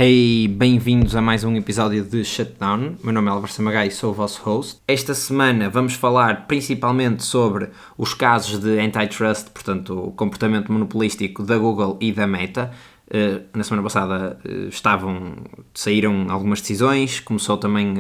Hey, bem-vindos a mais um episódio de Shutdown. Meu nome é Álvaro Samagai e sou o vosso host. Esta semana vamos falar principalmente sobre os casos de antitrust, portanto, o comportamento monopolístico da Google e da Meta. Na semana passada saíram algumas decisões, começou também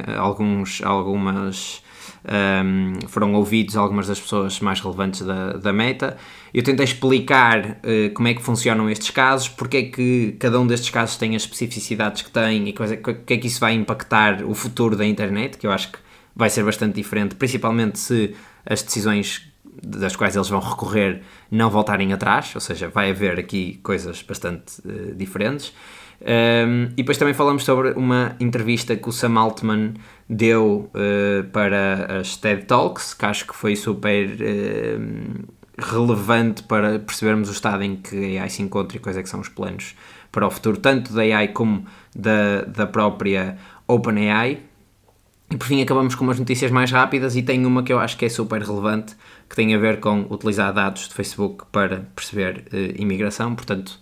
foram ouvidos algumas das pessoas mais relevantes da Meta. Eu tentei explicar como é que funcionam estes casos, porque é que cada um destes casos tem as especificidades que tem e que é que isso vai impactar o futuro da internet, que eu acho que vai ser bastante diferente, principalmente se as decisões das quais eles vão recorrer não voltarem atrás, ou seja, vai haver aqui coisas bastante diferentes. E depois também falamos sobre uma entrevista que o Sam Altman deu para as TED Talks, que acho que foi super relevante para percebermos o estado em que a AI se encontra e quais é que são os planos para o futuro, tanto da AI como da própria OpenAI. E por fim acabamos com umas notícias mais rápidas e tem uma que eu acho que é super relevante, que tem a ver com utilizar dados de Facebook para perceber imigração, portanto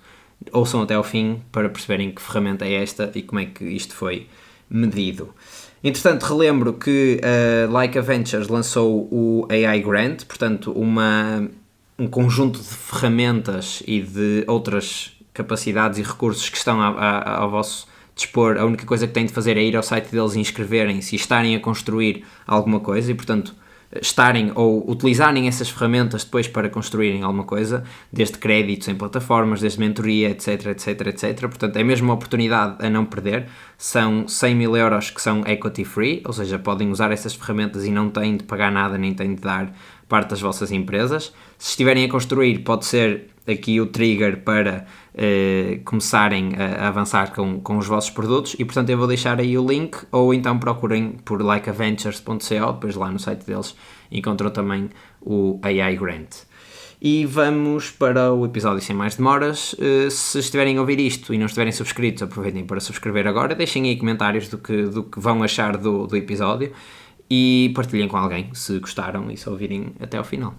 ouçam até ao fim para perceberem que ferramenta é esta e como é que isto foi medido. Entretanto, relembro que a Laika Ventures lançou o AI Grant, portanto um conjunto de ferramentas e de outras capacidades e recursos que estão ao vosso dispor. A única coisa que têm de fazer é ir ao site deles e inscreverem-se e estarem a construir alguma coisa e, portanto, estarem ou utilizarem essas ferramentas depois para construírem alguma coisa, desde créditos em plataformas, desde mentoria, etc, etc, etc. Portanto, é mesmo uma oportunidade a não perder. São 100 mil euros que são equity free, ou seja, podem usar essas ferramentas e não têm de pagar nada, nem têm de dar parte das vossas empresas. Se estiverem a construir, pode ser aqui o trigger para começarem a avançar com os vossos produtos e, portanto, eu vou deixar aí o link, ou então procurem por likeaventures.co, depois lá no site deles encontram também o AI Grant. E vamos para o episódio sem mais demoras. Se estiverem a ouvir isto e não estiverem subscritos, aproveitem para subscrever agora, deixem aí comentários do que vão achar do episódio e partilhem com alguém se gostaram e se ouvirem até ao final.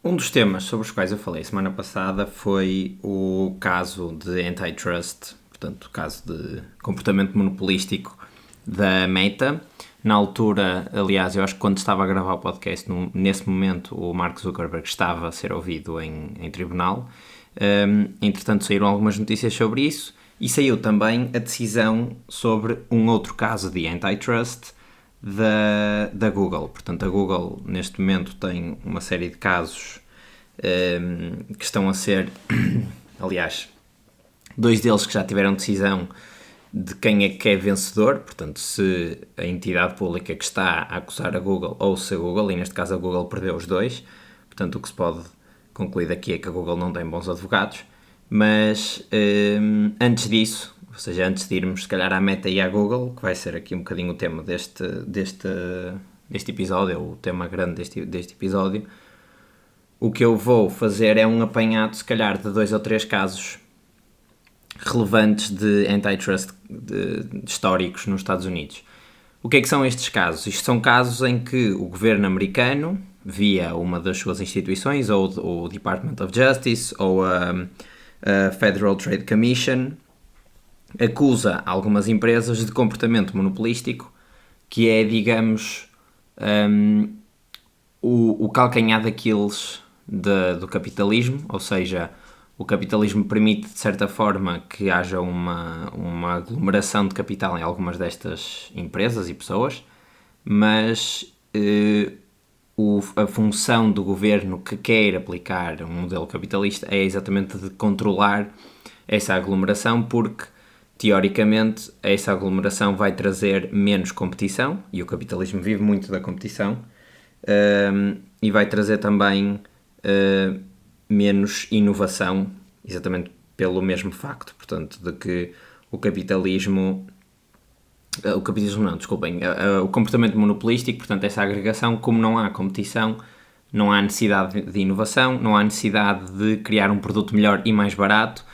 Um dos temas sobre os quais eu falei semana passada foi o caso de antitrust, portanto, o caso de comportamento monopolístico da Meta. Na altura, aliás, eu acho que quando estava a gravar o podcast, nesse momento, o Mark Zuckerberg estava a ser ouvido em tribunal. Entretanto, saíram algumas notícias sobre isso e saiu também a decisão sobre um outro caso de antitrust da Google. Portanto, a Google, neste momento, tem uma série de casos que estão a ser, aliás, 2 deles que já tiveram decisão de quem é que é vencedor, portanto, se a entidade pública que está a acusar a Google ou se a Google, e neste caso a Google perdeu os 2, portanto, o que se pode concluir daqui é que a Google não tem bons advogados, mas antes disso, ou seja, antes de irmos se calhar à Meta e à Google, que vai ser aqui um bocadinho o tema deste episódio, o tema grande deste episódio, o que eu vou fazer é um apanhado, se calhar, de 2 ou 3 casos relevantes de antitrust históricos nos Estados Unidos. O que é que são estes casos? Isto são casos em que o governo americano, via uma das suas instituições, ou o Department of Justice, ou a Federal Trade Commission, acusa algumas empresas de comportamento monopolístico, que é, digamos, o calcanhar daqueles do capitalismo, ou seja, o capitalismo permite, de certa forma, que haja uma aglomeração de capital em algumas destas empresas e pessoas, mas a função do governo que quer aplicar um modelo capitalista é exatamente de controlar essa aglomeração, porque, teoricamente, essa aglomeração vai trazer menos competição, e o capitalismo vive muito da competição, e vai trazer também menos inovação, exatamente pelo mesmo facto, portanto, de que o capitalismo o capitalismo não, desculpem, o comportamento monopolístico, portanto essa agregação, como não há competição, não há necessidade de inovação, não há necessidade de criar um produto melhor e mais barato,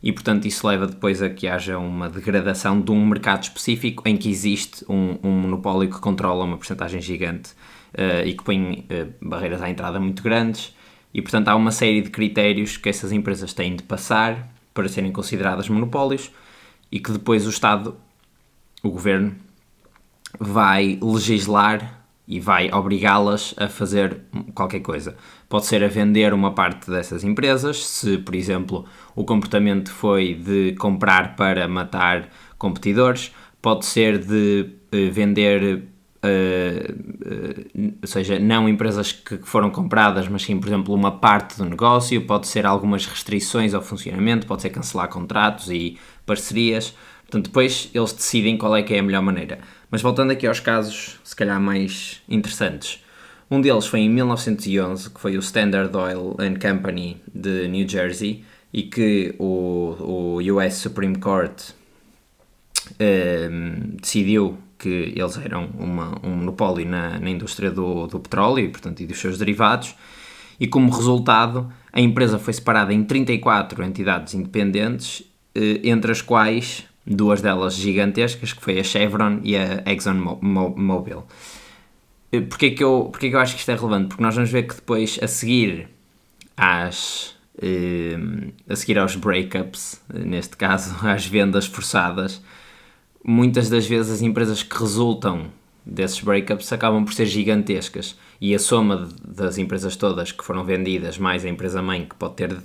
e portanto isso leva depois a que haja uma degradação de um mercado específico em que existe um monopólio que controla uma porcentagem gigante e que põe barreiras à entrada muito grandes, e portanto há uma série de critérios que essas empresas têm de passar para serem consideradas monopólios e que depois o Estado, o Governo, vai legislar e vai obrigá-las a fazer qualquer coisa. Pode ser a vender uma parte dessas empresas, se, por exemplo, o comportamento foi de comprar para matar competidores, pode ser de vender, ou seja, não empresas que foram compradas, mas sim, por exemplo, uma parte do negócio, pode ser algumas restrições ao funcionamento, pode ser cancelar contratos e parcerias. Portanto, depois eles decidem qual é que é a melhor maneira. Mas voltando aqui aos casos, se calhar mais interessantes. Um deles foi em 1911, que foi o Standard Oil and Company de New Jersey, e que o US Supreme Court decidiu que eles eram um monopólio na indústria do petróleo, portanto, e dos seus derivados, e como resultado a empresa foi separada em 34 entidades independentes, entre as quais duas delas gigantescas, que foi a Chevron e a ExxonMobil. Porquê que eu acho que isto é relevante? Porque nós vamos ver que depois, a seguir aos breakups, neste caso às vendas forçadas, muitas das vezes as empresas que resultam desses breakups acabam por ser gigantescas, e a soma das empresas todas que foram vendidas, mais a empresa-mãe que pode ter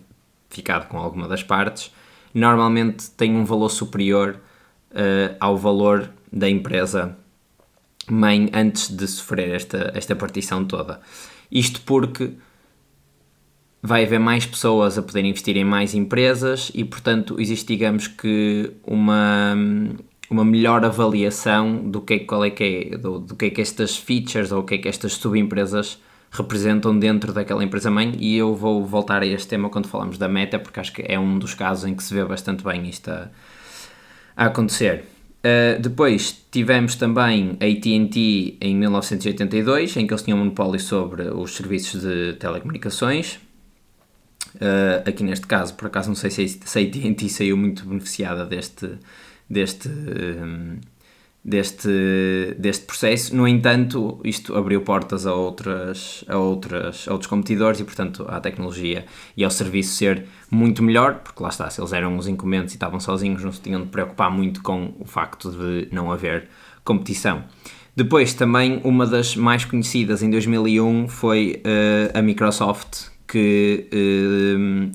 ficado com alguma das partes, normalmente tem um valor superior ao valor da empresa-mãe antes de sofrer esta partição toda. Isto porque vai haver mais pessoas a poder investir em mais empresas e, portanto, existe, digamos que, uma melhor avaliação do que é que estas features ou o que é que estas subempresas representam dentro daquela empresa-mãe, e eu vou voltar a este tema quando falamos da Meta, porque acho que é um dos casos em que se vê bastante bem isto a acontecer. Depois tivemos também a AT&T em 1982, em que eles tinham um monopólio sobre os serviços de telecomunicações. Aqui neste caso, por acaso não sei se a AT&T saiu muito beneficiada deste processo. No entanto, isto abriu portas a outros competidores e, portanto, à tecnologia e ao serviço ser muito melhor, porque lá está, se eles eram os incumbentes e estavam sozinhos, não se tinham de preocupar muito com o facto de não haver competição. Depois, também, uma das mais conhecidas em 2001 foi a Microsoft, que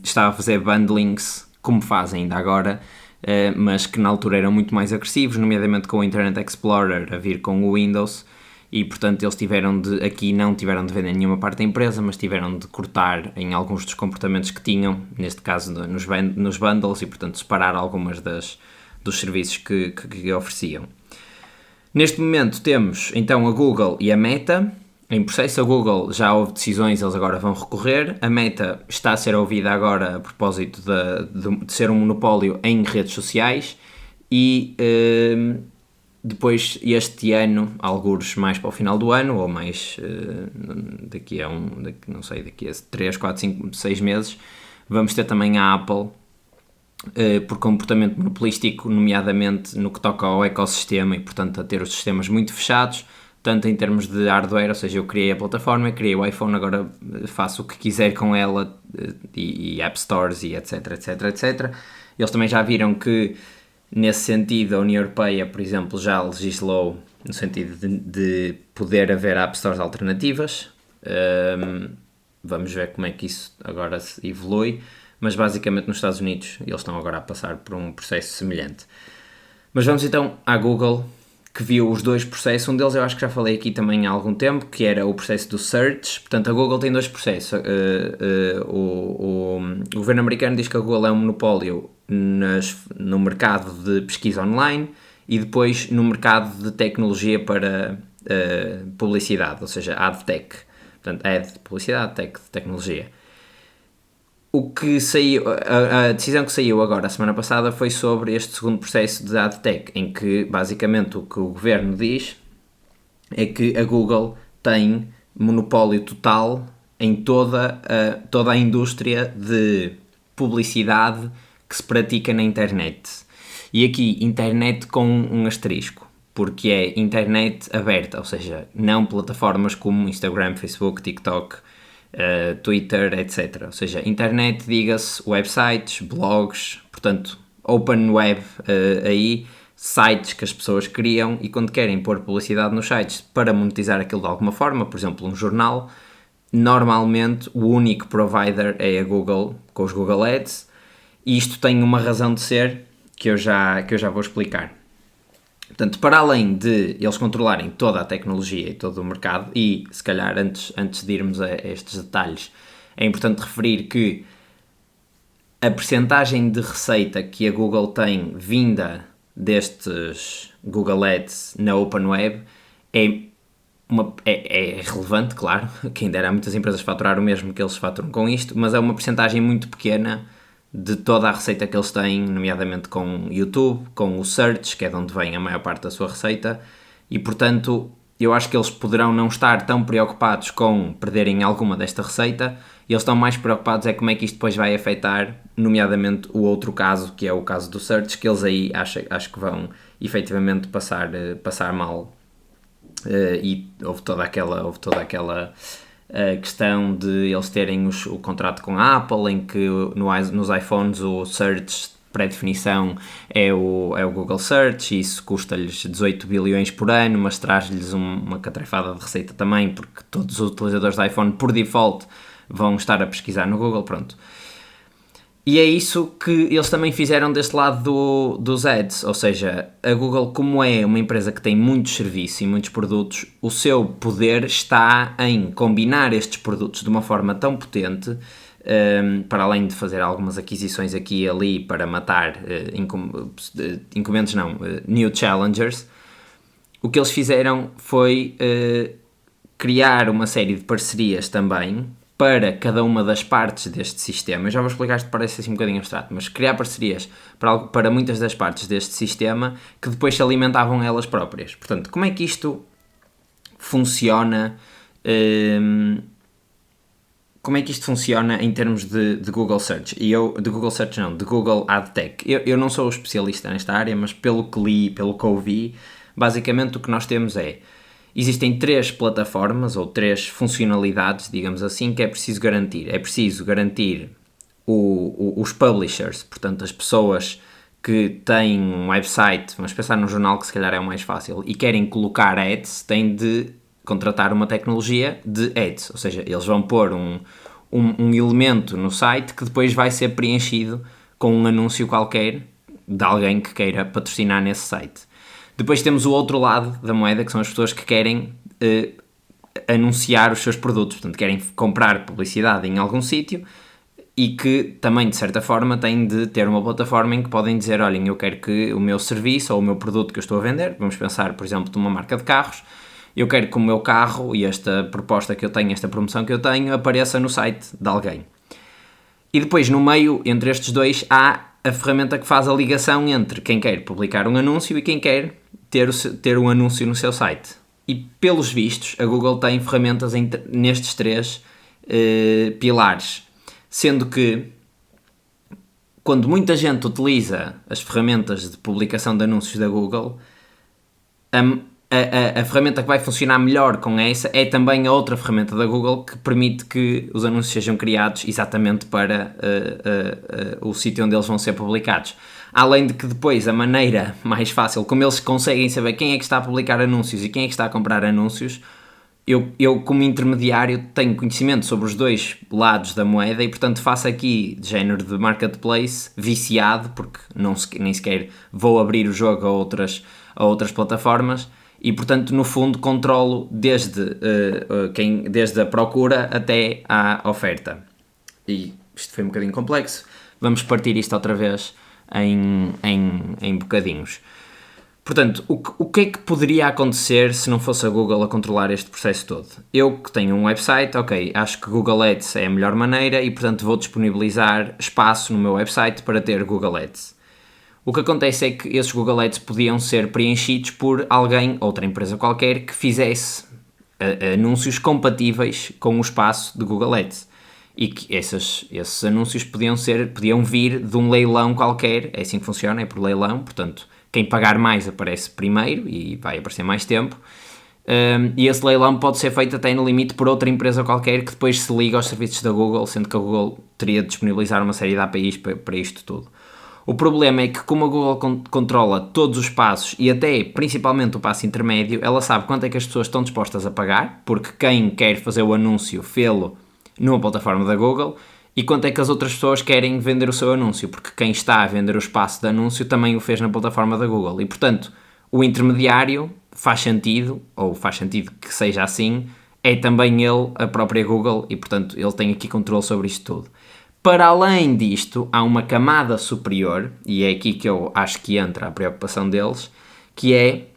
estava a fazer bundlings, como faz ainda agora, mas que na altura eram muito mais agressivos, nomeadamente com o Internet Explorer a vir com o Windows, e portanto eles não tiveram de vender nenhuma parte da empresa, mas tiveram de cortar em alguns dos comportamentos que tinham, neste caso nos bundles, e portanto separar algumas dos serviços que ofereciam. Neste momento temos então a Google e a Meta em processo. A Google já houve decisões, eles agora vão recorrer. A Meta está a ser ouvida agora a propósito de ser um monopólio em redes sociais, e depois este ano, algures mais para o final do ano, ou mais daqui a 3, 4, 5, 6 meses, vamos ter também a Apple, por comportamento monopolístico, nomeadamente no que toca ao ecossistema, e portanto a ter os sistemas muito fechados, tanto em termos de hardware, ou seja, eu criei a plataforma, criei o iPhone, agora faço o que quiser com ela, e App Stores e etc, etc, etc. Eles também já viram que, nesse sentido, a União Europeia, por exemplo, já legislou no sentido de poder haver App Stores alternativas. Vamos ver como é que isso agora se evolui, mas basicamente nos Estados Unidos eles estão agora a passar por um processo semelhante. Mas vamos então à Google, que viu os dois processos. Um deles eu acho que já falei aqui também há algum tempo, que era o processo do search. Portanto, a Google tem dois processos. O governo americano diz que a Google é um monopólio no mercado de pesquisa online e depois no mercado de tecnologia para publicidade, ou seja, ad tech. Portanto, ad de publicidade, tech de tecnologia. o que saiu, a decisão que saiu agora, a semana passada, foi sobre este segundo processo de AdTech, em que basicamente o que o governo diz é que a Google tem monopólio total em toda a indústria de publicidade que se pratica na internet. E aqui, internet com um asterisco, porque é internet aberta, ou seja, não plataformas como Instagram, Facebook, TikTok, Twitter, etc. Ou seja, internet, diga-se websites, blogs, portanto, open web aí, sites que as pessoas criam e quando querem pôr publicidade nos sites para monetizar aquilo de alguma forma, por exemplo, um jornal, normalmente o único provider é a Google, com os Google Ads, e isto tem uma razão de ser que eu já vou explicar. Portanto, para além de eles controlarem toda a tecnologia e todo o mercado, e se calhar antes de irmos a estes detalhes, é importante referir que a percentagem de receita que a Google tem vinda destes Google Ads na Open Web é relevante, claro, quem dera muitas empresas faturar o mesmo que eles faturam com isto, mas é uma percentagem muito pequena de toda a receita que eles têm, nomeadamente com YouTube, com o Search, que é de onde vem a maior parte da sua receita, e portanto eu acho que eles poderão não estar tão preocupados com perderem alguma desta receita, e eles estão mais preocupados é como é que isto depois vai afetar, nomeadamente o outro caso, que é o caso do Search, que eles aí acho que vão efetivamente passar mal. E houve toda aquela questão de eles terem o contrato com a Apple, em que nos iPhones o Search pré-definição é o Google Search, e isso custa-lhes 18 bilhões por ano, mas traz-lhes uma catrefada de receita também, porque todos os utilizadores de iPhone, por default, vão estar a pesquisar no Google, pronto. E é isso que eles também fizeram deste lado dos ads, ou seja, a Google, como é uma empresa que tem muitos serviços e muitos produtos, o seu poder está em combinar estes produtos de uma forma tão potente, para além de fazer algumas aquisições aqui e ali para matar incumbentes não, new challengers. O que eles fizeram foi criar uma série de parcerias também para cada uma das partes deste sistema. Eu já vou explicar, isto parece assim um bocadinho abstrato, mas criar parcerias para muitas das partes deste sistema que depois se alimentavam elas próprias. Portanto, como é que isto funciona? Como é que isto funciona em termos de Google Search? De Google Search não, de Google AdTech. Eu não sou especialista nesta área, mas pelo que li, pelo que ouvi, basicamente o que nós temos existem 3 plataformas ou 3 funcionalidades, digamos assim, que é preciso garantir. É preciso garantir os publishers, portanto as pessoas que têm um website, vamos pensar num jornal que se calhar é o mais fácil, e querem colocar ads, têm de contratar uma tecnologia de ads, ou seja, eles vão pôr um elemento no site que depois vai ser preenchido com um anúncio qualquer de alguém que queira patrocinar nesse site. Depois temos o outro lado da moeda, que são as pessoas que querem anunciar os seus produtos, portanto querem comprar publicidade em algum sítio e que também, de certa forma, têm de ter uma plataforma em que podem dizer, olhem, eu quero que o meu serviço ou o meu produto que eu estou a vender, vamos pensar, por exemplo, numa marca de carros, eu quero que o meu carro e esta proposta que eu tenho, esta promoção que eu tenho, apareça no site de alguém. E depois, no meio, entre estes dois, há a ferramenta que faz a ligação entre quem quer publicar um anúncio e quem quer ter um anúncio no seu site. E, pelos vistos, a Google tem ferramentas nestes 3 pilares. Sendo que, quando muita gente utiliza as ferramentas de publicação de anúncios da Google, a ferramenta que vai funcionar melhor com essa é também a outra ferramenta da Google que permite que os anúncios sejam criados exatamente para o sítio onde eles vão ser publicados. Além de que depois a maneira mais fácil, como eles conseguem saber quem é que está a publicar anúncios e quem é que está a comprar anúncios, eu como intermediário tenho conhecimento sobre os dois lados da moeda e portanto faço aqui de género de marketplace um porque nem sequer vou abrir o jogo a outras plataformas e portanto no fundo controlo desde a procura até à oferta. E isto foi um bocadinho complexo, vamos partir isto outra vez em bocadinhos. Portanto, o que é que poderia acontecer se não fosse a Google a controlar este processo todo? Eu que tenho um website, ok, acho que Google Ads é a melhor maneira e, portanto, vou disponibilizar espaço no meu website para ter Google Ads. O que acontece é que esses Google Ads podiam ser preenchidos por alguém, outra empresa qualquer, que fizesse anúncios compatíveis com o espaço de Google Ads. E que esses anúncios podiam vir de um leilão qualquer, é assim que funciona, é por leilão, portanto, quem pagar mais aparece primeiro e vai aparecer mais tempo. E esse leilão pode ser feito até no limite por outra empresa qualquer que depois se liga aos serviços da Google, sendo que a Google teria de disponibilizar uma série de APIs para isto tudo. O problema é que, como a Google controla todos os passos e até principalmente o passo intermédio, ela sabe quanto é que as pessoas estão dispostas a pagar, porque quem quer fazer o anúncio fê-lo numa plataforma da Google, e quanto é que as outras pessoas querem vender o seu anúncio, porque quem está a vender o espaço de anúncio também o fez na plataforma da Google. E, portanto, o intermediário faz sentido, ou faz sentido que seja assim, é também ele, a própria Google, e, portanto, ele tem aqui controle sobre isto tudo. Para além disto, há uma camada superior, e é aqui que eu acho que entra a preocupação deles, que é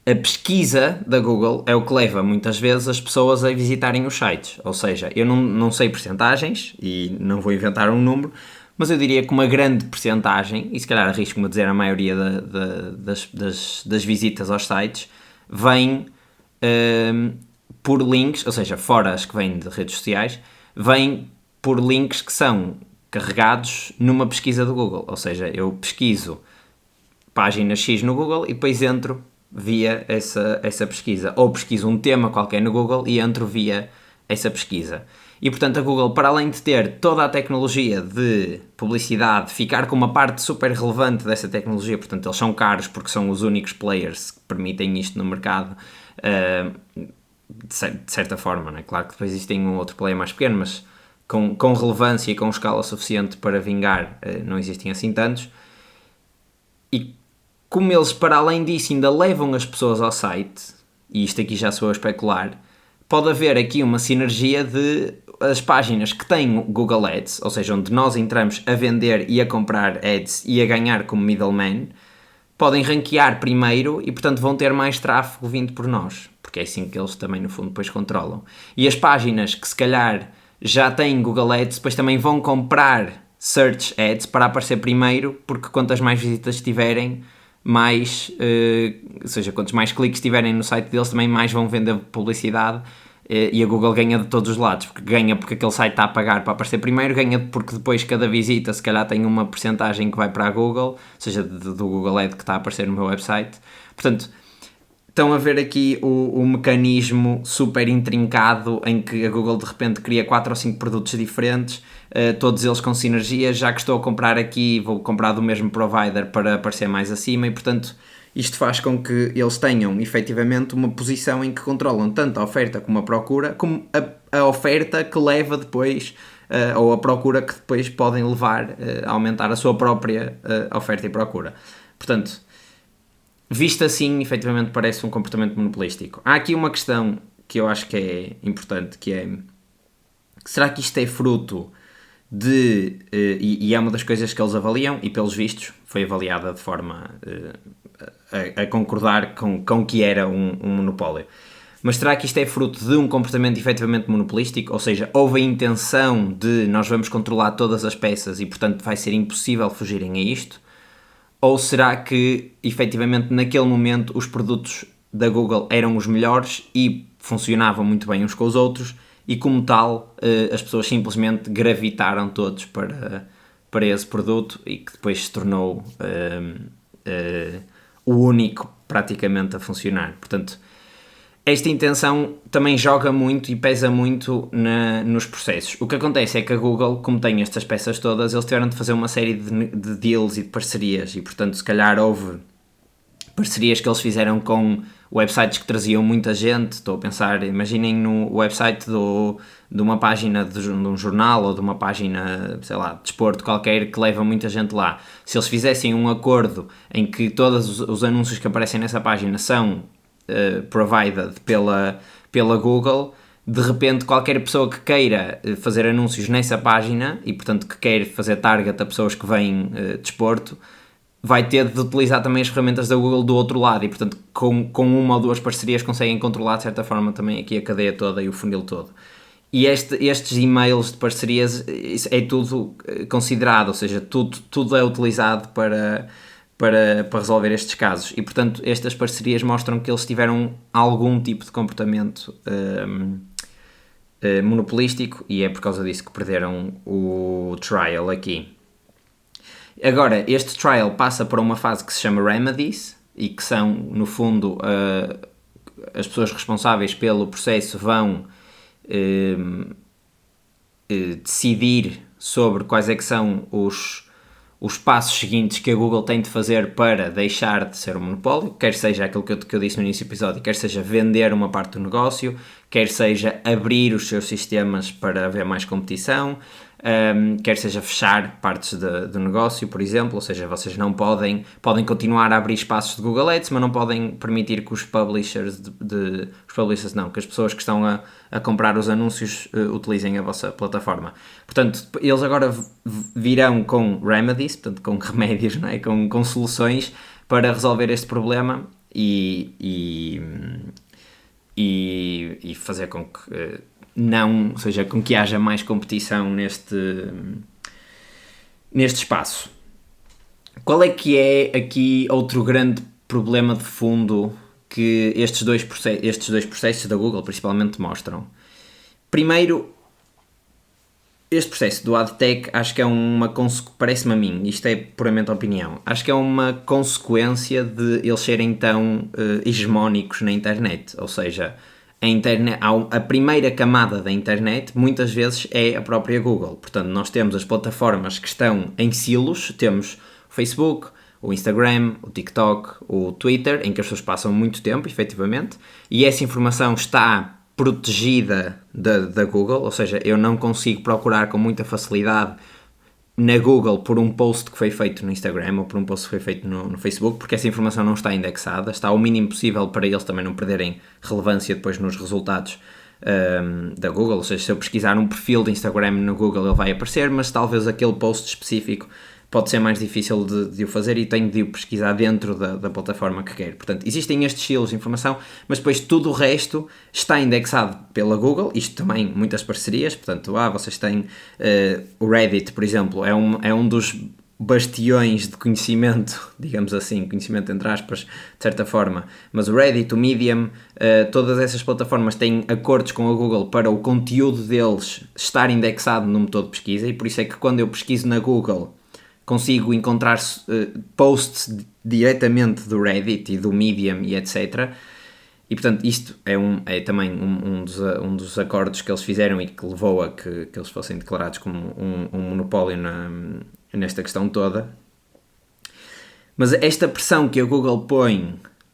a pesquisa da Google é o que leva muitas vezes as pessoas a visitarem os sites. Ou seja, eu não sei percentagens e não vou inventar um número, mas eu diria que uma grande percentagem, e se calhar arrisco-me a dizer a maioria das visitas aos sites, vem por links, ou seja, fora as que vêm de redes sociais, vem por links que são carregados numa pesquisa do Google. Ou seja, eu pesquiso página X no Google e depois entro via essa pesquisa. Ou pesquiso um tema qualquer no Google e entro via essa pesquisa. E, portanto, a Google, para além de ter toda a tecnologia de publicidade, ficar com uma parte super relevante dessa tecnologia, portanto, eles são caros porque são os únicos players que permitem isto no mercado, de certa forma, não é? Claro que depois existem um outro player mais pequeno, mas com relevância e com escala suficiente para vingar, não existem assim tantos. E como eles, para além disso, ainda levam as pessoas ao site, e isto aqui já sou a especular, pode haver aqui uma sinergia de as páginas que têm Google Ads, ou seja, onde nós entramos a vender e a comprar ads e a ganhar como middleman, podem ranquear primeiro e, portanto, vão ter mais tráfego vindo por nós, porque é assim que eles também, no fundo, depois controlam. E as páginas que, se calhar, já têm Google Ads, depois também vão comprar Search Ads para aparecer primeiro, porque quantas mais visitas tiverem, mais, ou seja, quantos mais cliques tiverem no site deles, também mais vão vender publicidade, e a Google ganha de todos os lados, porque ganha porque aquele site está a pagar para aparecer primeiro, ganha porque depois cada visita se calhar tem uma percentagem que vai para a Google, ou seja, do Google Ad que está a aparecer no meu website. Portanto, estão a ver aqui o mecanismo super intrincado em que a Google de repente cria 4 ou 5 produtos diferentes, todos eles com sinergias. Já que estou a comprar aqui, vou comprar do mesmo provider para aparecer mais acima, e portanto isto faz com que eles tenham efetivamente uma posição em que controlam tanto a oferta como a procura, como a oferta que leva depois, ou a procura que depois podem levar a aumentar a sua própria oferta e procura. Portanto, visto assim, efetivamente parece um comportamento monopolístico. Há aqui uma questão que eu acho que é importante, que é: será que isto é fruto de... e é uma das coisas que eles avaliam, e pelos vistos foi avaliada de forma a concordar com que era um monopólio. Mas será que isto é fruto de um comportamento efetivamente monopolístico? Ou seja, houve a intenção de nós vamos controlar todas as peças e, portanto, vai ser impossível fugirem a isto? Ou será que, efetivamente, naquele momento os produtos da Google eram os melhores e funcionavam muito bem uns com os outros e, como tal, as pessoas simplesmente gravitaram todos para esse produto e que depois se tornou o único praticamente a funcionar? Portanto, esta intenção também joga muito e pesa muito nos processos. O que acontece é que a Google, como tem estas peças todas, eles tiveram de fazer uma série de deals e de parcerias, e portanto se calhar houve parcerias que eles fizeram com websites que traziam muita gente. Estou a pensar, imaginem no website de uma página de um jornal ou de uma página, sei lá, de desporto qualquer que leva muita gente lá. Se eles fizessem um acordo em que todos os anúncios que aparecem nessa página são provided pela Google, de repente qualquer pessoa que queira fazer anúncios nessa página e portanto que quer fazer target a pessoas que vêm desporto, vai ter de utilizar também as ferramentas da Google do outro lado e, portanto, com uma ou duas parcerias conseguem controlar de certa forma também aqui a cadeia toda e o funil todo. E estes e-mails de parcerias é tudo considerado, ou seja, tudo é utilizado para resolver estes casos. E, portanto, estas parcerias mostram que eles tiveram algum tipo de comportamento monopolístico e é por causa disso que perderam o trial aqui. Agora, este trial passa para uma fase que se chama remedies e que são, no fundo, as pessoas responsáveis pelo processo vão decidir sobre quais é que são os passos seguintes que a Google tem de fazer para deixar de ser um monopólio, quer seja aquilo que eu disse no início do episódio, quer seja vender uma parte do negócio, quer seja abrir os seus sistemas para haver mais competição, quer seja fechar partes do negócio, por exemplo, ou seja, vocês não podem continuar a abrir espaços de Google Ads, mas não podem permitir que os publishers que as pessoas que estão a comprar os anúncios utilizem a vossa plataforma. Portanto, eles agora virão com remedies, portanto, com remédios, não é? com soluções para resolver este problema e fazer com que ou seja, com que haja mais competição neste espaço. Qual é que é aqui outro grande problema de fundo que estes dois processos da Google principalmente mostram? Primeiro, este processo do AdTech acho que é parece-me a mim, isto é puramente opinião, acho que é uma consequência de eles serem tão hegemónicos na internet, ou seja, a primeira camada da internet muitas vezes é a própria Google. Portanto, nós temos as plataformas que estão em silos, temos o Facebook, o Instagram, o TikTok, o Twitter, em que as pessoas passam muito tempo, efetivamente, e essa informação está protegida da Google, ou seja, eu não consigo procurar com muita facilidade na Google por um post que foi feito no Instagram ou por um post que foi feito no Facebook, porque essa informação não está indexada, está ao mínimo possível para eles também não perderem relevância depois nos resultados da Google, ou seja, se eu pesquisar um perfil de Instagram no Google ele vai aparecer, mas talvez aquele post específico pode ser mais difícil de o fazer e tenho de o pesquisar dentro da plataforma que quero. Portanto, existem estes silos de informação, mas depois tudo o resto está indexado pela Google, isto também muitas parcerias, portanto, vocês têm o Reddit, por exemplo, é um dos bastiões de conhecimento, digamos assim, conhecimento entre aspas, de certa forma, mas o Reddit, o Medium, todas essas plataformas têm acordos com a Google para o conteúdo deles estar indexado no motor de pesquisa e por isso é que quando eu pesquiso na Google consigo encontrar posts diretamente do Reddit e do Medium e etc. E portanto isto é também um dos acordos que eles fizeram e que levou a que eles fossem declarados como um monopólio nesta questão toda. Mas esta pressão que a Google põe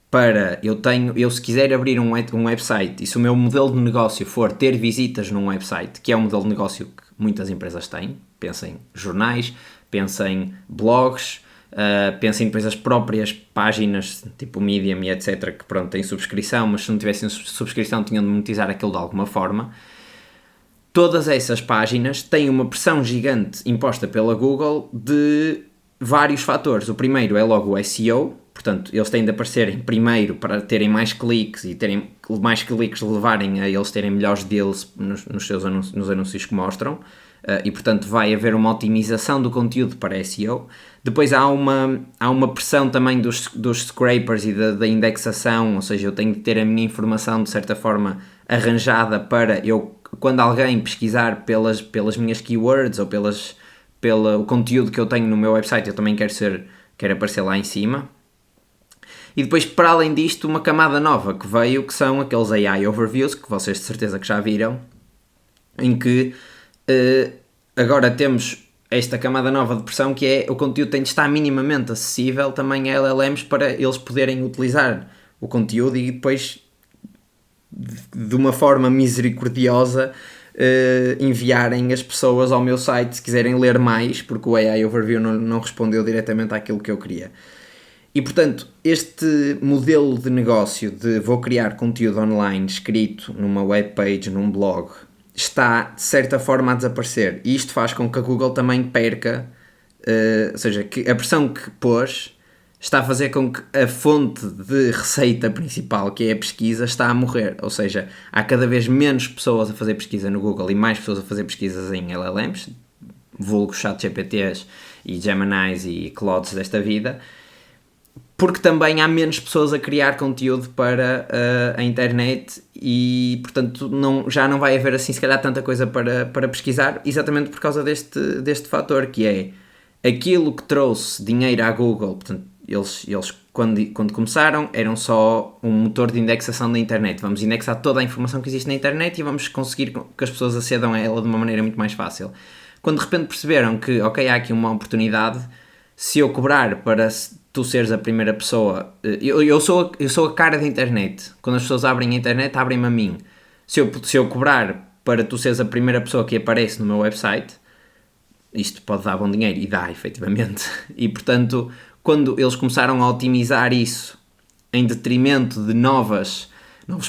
para eu se quiser abrir um website e se o meu modelo de negócio for ter visitas num website, que é um modelo de negócio que muitas empresas têm, pensem jornais, pensem blogs, pensem depois as próprias páginas tipo Medium e etc, que pronto, têm subscrição, mas se não tivessem subscrição tinham de monetizar aquilo de alguma forma. Todas essas páginas têm uma pressão gigante imposta pela Google de vários fatores. O primeiro é logo o SEO, portanto eles têm de aparecer em primeiro para terem mais cliques e terem mais cliques levarem a eles terem melhores deals nos anúncios que mostram. E portanto vai haver uma otimização do conteúdo para SEO. Depois há uma pressão também dos scrapers e da indexação, ou seja, eu tenho de ter a minha informação de certa forma arranjada para eu, quando alguém pesquisar pelas minhas keywords ou pelo conteúdo que eu tenho no meu website, eu também quero aparecer lá em cima. E depois, para além disto, uma camada nova que veio, que são aqueles AI Overviews, que vocês de certeza que já viram, em que agora temos esta camada nova de pressão que é o conteúdo tem de estar minimamente acessível também a LLMs para eles poderem utilizar o conteúdo e depois de uma forma misericordiosa enviarem as pessoas ao meu site se quiserem ler mais, porque o AI Overview não respondeu diretamente àquilo que eu queria. E portanto, este modelo de negócio de vou criar conteúdo online escrito numa webpage, num blog, está de certa forma a desaparecer e isto faz com que a Google também perca, ou seja, que a pressão que pôs está a fazer com que a fonte de receita principal, que é a pesquisa, está a morrer. Ou seja, há cada vez menos pessoas a fazer pesquisa no Google e mais pessoas a fazer pesquisas em LLMs, vulgo ChatGPTs e Geminis e Claudes desta vida, porque também há menos pessoas a criar conteúdo para a internet e, portanto, já não vai haver assim, se calhar, tanta coisa para pesquisar, exatamente por causa deste fator, que é aquilo que trouxe dinheiro à Google. Portanto, eles quando começaram, eram só um motor de indexação da internet. Vamos indexar toda a informação que existe na internet e vamos conseguir que as pessoas acedam a ela de uma maneira muito mais fácil. Quando de repente perceberam que, ok, há aqui uma oportunidade, se eu cobrar para tu seres a primeira pessoa... Eu sou a cara da internet. Quando as pessoas abrem a internet, abrem-me a mim. Se eu cobrar para tu seres a primeira pessoa que aparece no meu website, isto pode dar bom dinheiro, e dá, efetivamente. E, portanto, quando eles começaram a otimizar isso em detrimento de novos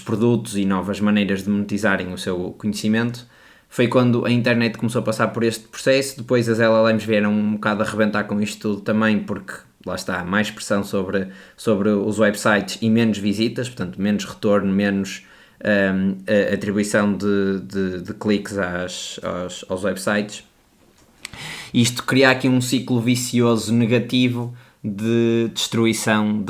produtos e novas maneiras de monetizarem o seu conhecimento, foi quando a internet começou a passar por este processo. Depois as LLMs vieram um bocado a arrebentar com isto tudo também, porque lá está, mais pressão sobre os websites e menos visitas, portanto menos retorno, menos atribuição de cliques aos websites. Isto cria aqui um ciclo vicioso negativo de destruição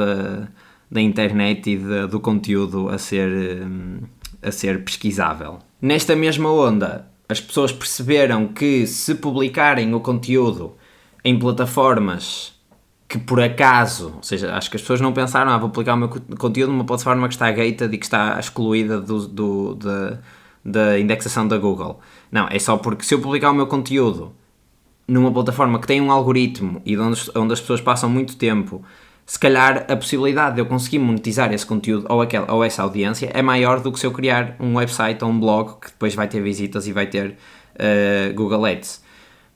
da internet e do conteúdo a ser pesquisável. Nesta mesma onda, as pessoas perceberam que se publicarem o conteúdo em plataformas que por acaso, ou seja, acho que as pessoas não pensaram, vou publicar o meu conteúdo numa plataforma que está gated e que está excluída da indexação da Google. Não, é só porque se eu publicar o meu conteúdo numa plataforma que tem um algoritmo e onde as pessoas passam muito tempo, se calhar a possibilidade de eu conseguir monetizar esse conteúdo ou essa audiência é maior do que se eu criar um website ou um blog que depois vai ter visitas e vai ter Google Ads.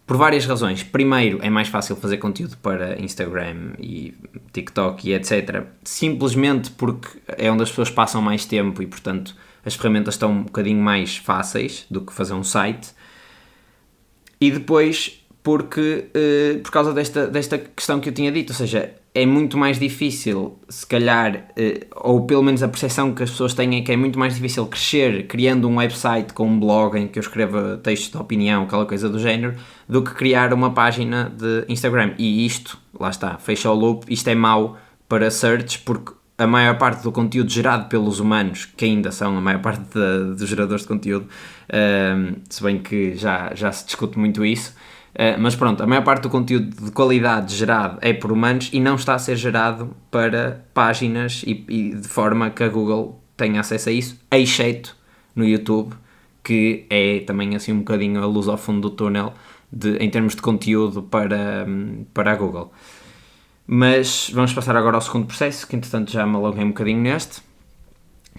Por várias razões. Primeiro, é mais fácil fazer conteúdo para Instagram e TikTok e etc. Simplesmente porque é onde as pessoas passam mais tempo e, portanto, as ferramentas estão um bocadinho mais fáceis do que fazer um site. E depois, porque por causa desta questão que eu tinha dito, ou seja, é muito mais difícil, se calhar, ou pelo menos a percepção que as pessoas têm é que é muito mais difícil crescer criando um website com um blog em que eu escreva textos de opinião, aquela coisa do género, do que criar uma página de Instagram. E isto, lá está, fecha o loop, isto é mau para search, porque a maior parte do conteúdo gerado pelos humanos, que ainda são a maior parte dos geradores de conteúdo, se bem que já se discute muito isso, mas pronto, a maior parte do conteúdo de qualidade gerado é por humanos e não está a ser gerado para páginas e de forma que a Google tenha acesso a isso, exceto no YouTube, que é também assim um bocadinho a luz ao fundo do túnel em termos de conteúdo para a Google. Mas vamos passar agora ao segundo processo, que entretanto já me alonguei um bocadinho neste,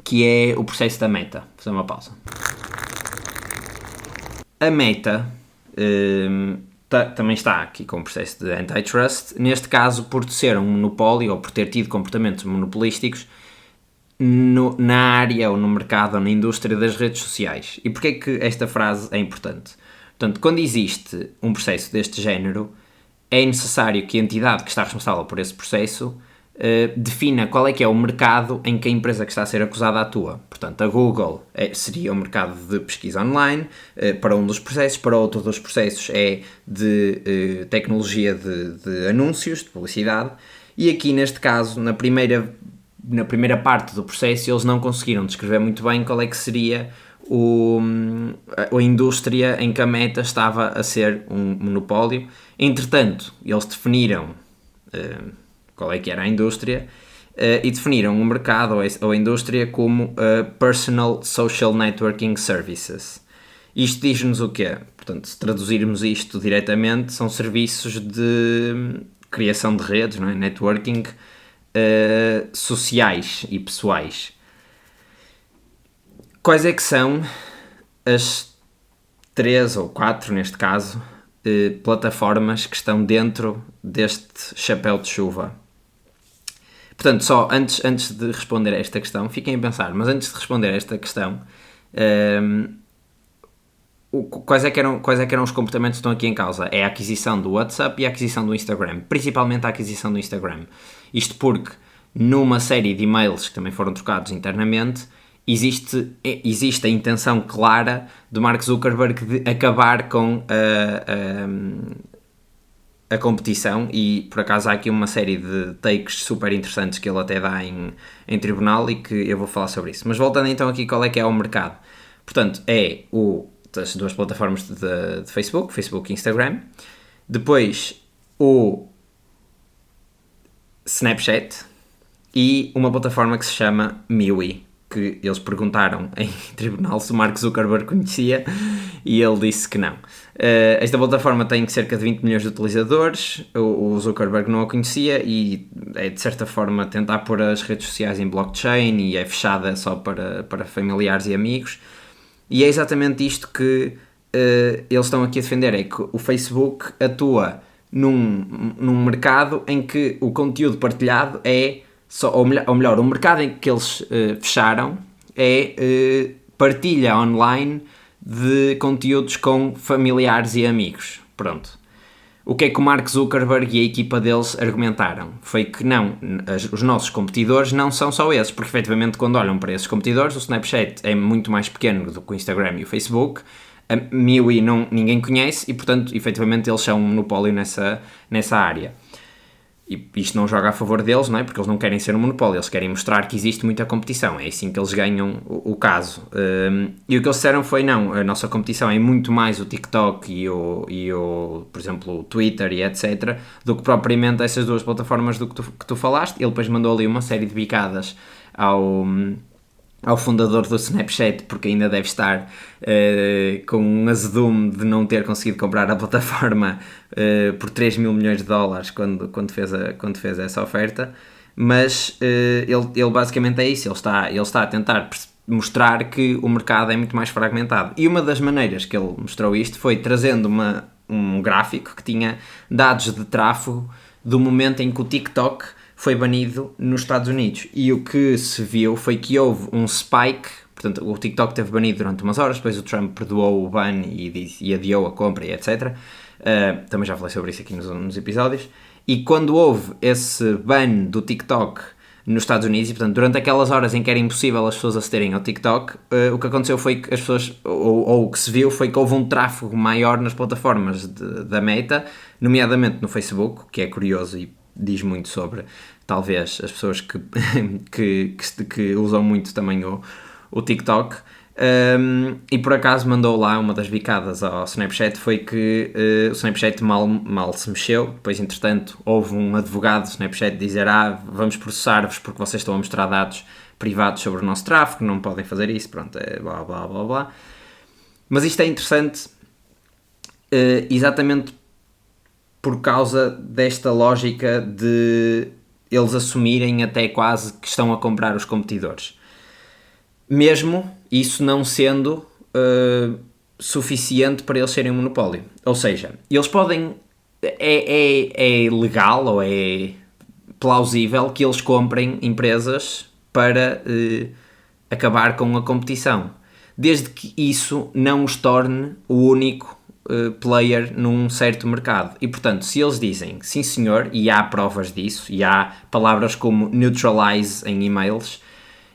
que é o processo da Meta. Vou fazer uma pausa. A Meta também está aqui com o processo de antitrust, neste caso por ser um monopólio ou por ter tido comportamentos monopolísticos na área ou no mercado ou na indústria das redes sociais. E porquê que esta frase é importante? Portanto, quando existe um processo deste género, é necessário que a entidade que está responsável por esse processo defina qual é que é o mercado em que a empresa que está a ser acusada atua. Portanto, a Google seria o mercado de pesquisa online para um dos processos, para outro dos processos é de tecnologia de anúncios, de publicidade, e aqui neste caso, na primeira parte do processo, eles não conseguiram descrever muito bem qual é que seria a indústria em que a Meta estava a ser um monopólio. Entretanto, eles definiram qual é que era a indústria e definiram o mercado ou a indústria como Personal Social Networking Services. Isto diz-nos o quê? Portanto, se traduzirmos isto diretamente, são serviços de criação de redes, não é? Networking sociais e pessoais. Quais é que são as 3 ou 4, neste caso, plataformas que estão dentro deste chapéu de chuva? Portanto, só antes de responder a esta questão, fiquem a pensar, mas antes de responder a esta questão, quais é que eram os comportamentos que estão aqui em causa? É a aquisição do WhatsApp e a aquisição do Instagram, principalmente a aquisição do Instagram. Isto porque numa série de e-mails que também foram trocados internamente, existe a intenção clara do Mark Zuckerberg de acabar com a competição, e por acaso há aqui uma série de takes super interessantes que ele até dá em tribunal e que eu vou falar sobre isso. Mas voltando então aqui, qual é que é o mercado? Portanto, é as duas plataformas de Facebook e Instagram. Depois o Snapchat e uma plataforma que se chama MeWe, que eles perguntaram em tribunal se o Mark Zuckerberg conhecia e ele disse que não. Esta plataforma tem cerca de 20 milhões de utilizadores, o Zuckerberg não a conhecia e é de certa forma tentar pôr as redes sociais em blockchain e é fechada só para familiares e amigos. E é exatamente isto que eles estão aqui a defender, é que o Facebook atua num mercado em que o conteúdo partilhado é ou melhor, o mercado em que eles fecharam é partilha online de conteúdos com familiares e amigos. Pronto. O que é que o Mark Zuckerberg e a equipa deles argumentaram? Foi que não, os nossos competidores não são só esses, porque efetivamente quando olham para esses competidores, o Snapchat é muito mais pequeno do que o Instagram e o Facebook, a MeWe ninguém conhece e, portanto, efetivamente eles são um monopólio nessa área. E isto não joga a favor deles, não é? Porque eles não querem ser um monopólio, eles querem mostrar que existe muita competição, é assim que eles ganham o caso. E o que eles disseram foi, não, a nossa competição é muito mais o TikTok e por exemplo, o Twitter e etc, do que propriamente essas duas plataformas do que tu falaste. Ele depois mandou ali uma série de bicadas ao fundador do Snapchat, porque ainda deve estar com um azedume de não ter conseguido comprar a plataforma por 3 mil milhões de dólares quando fez essa oferta. Mas ele basicamente é isso, ele está a tentar mostrar que o mercado é muito mais fragmentado. E uma das maneiras que ele mostrou isto foi trazendo um gráfico que tinha dados de tráfego do momento em que o TikTok foi banido nos Estados Unidos, e o que se viu foi que houve um spike. Portanto, o TikTok teve banido durante umas horas, depois o Trump perdoou o ban e adiou a compra e etc. Também já falei sobre isso aqui nos episódios. E quando houve esse ban do TikTok nos Estados Unidos, e portanto durante aquelas horas em que era impossível as pessoas acederem ao TikTok, o que aconteceu foi que as pessoas, ou o que se viu foi que houve um tráfego maior nas plataformas da Meta, nomeadamente no Facebook, que é curioso e diz muito sobre, talvez, as pessoas que usam muito também o TikTok. E por acaso mandou lá uma das bicadas ao Snapchat, foi que o Snapchat mal se mexeu. Depois, entretanto, houve um advogado do Snapchat dizer: vamos processar-vos porque vocês estão a mostrar dados privados sobre o nosso tráfego, não podem fazer isso, pronto, blá blá blá blá. Mas isto é interessante exatamente por causa desta lógica de eles assumirem até quase que estão a comprar os competidores, mesmo isso não sendo suficiente para eles serem um monopólio. Ou seja, eles podem, é legal ou é plausível que eles comprem empresas para acabar com a competição, desde que isso não os torne o único player num certo mercado. E portanto, se eles dizem sim senhor, e há provas disso, e há palavras como neutralize em e-mails,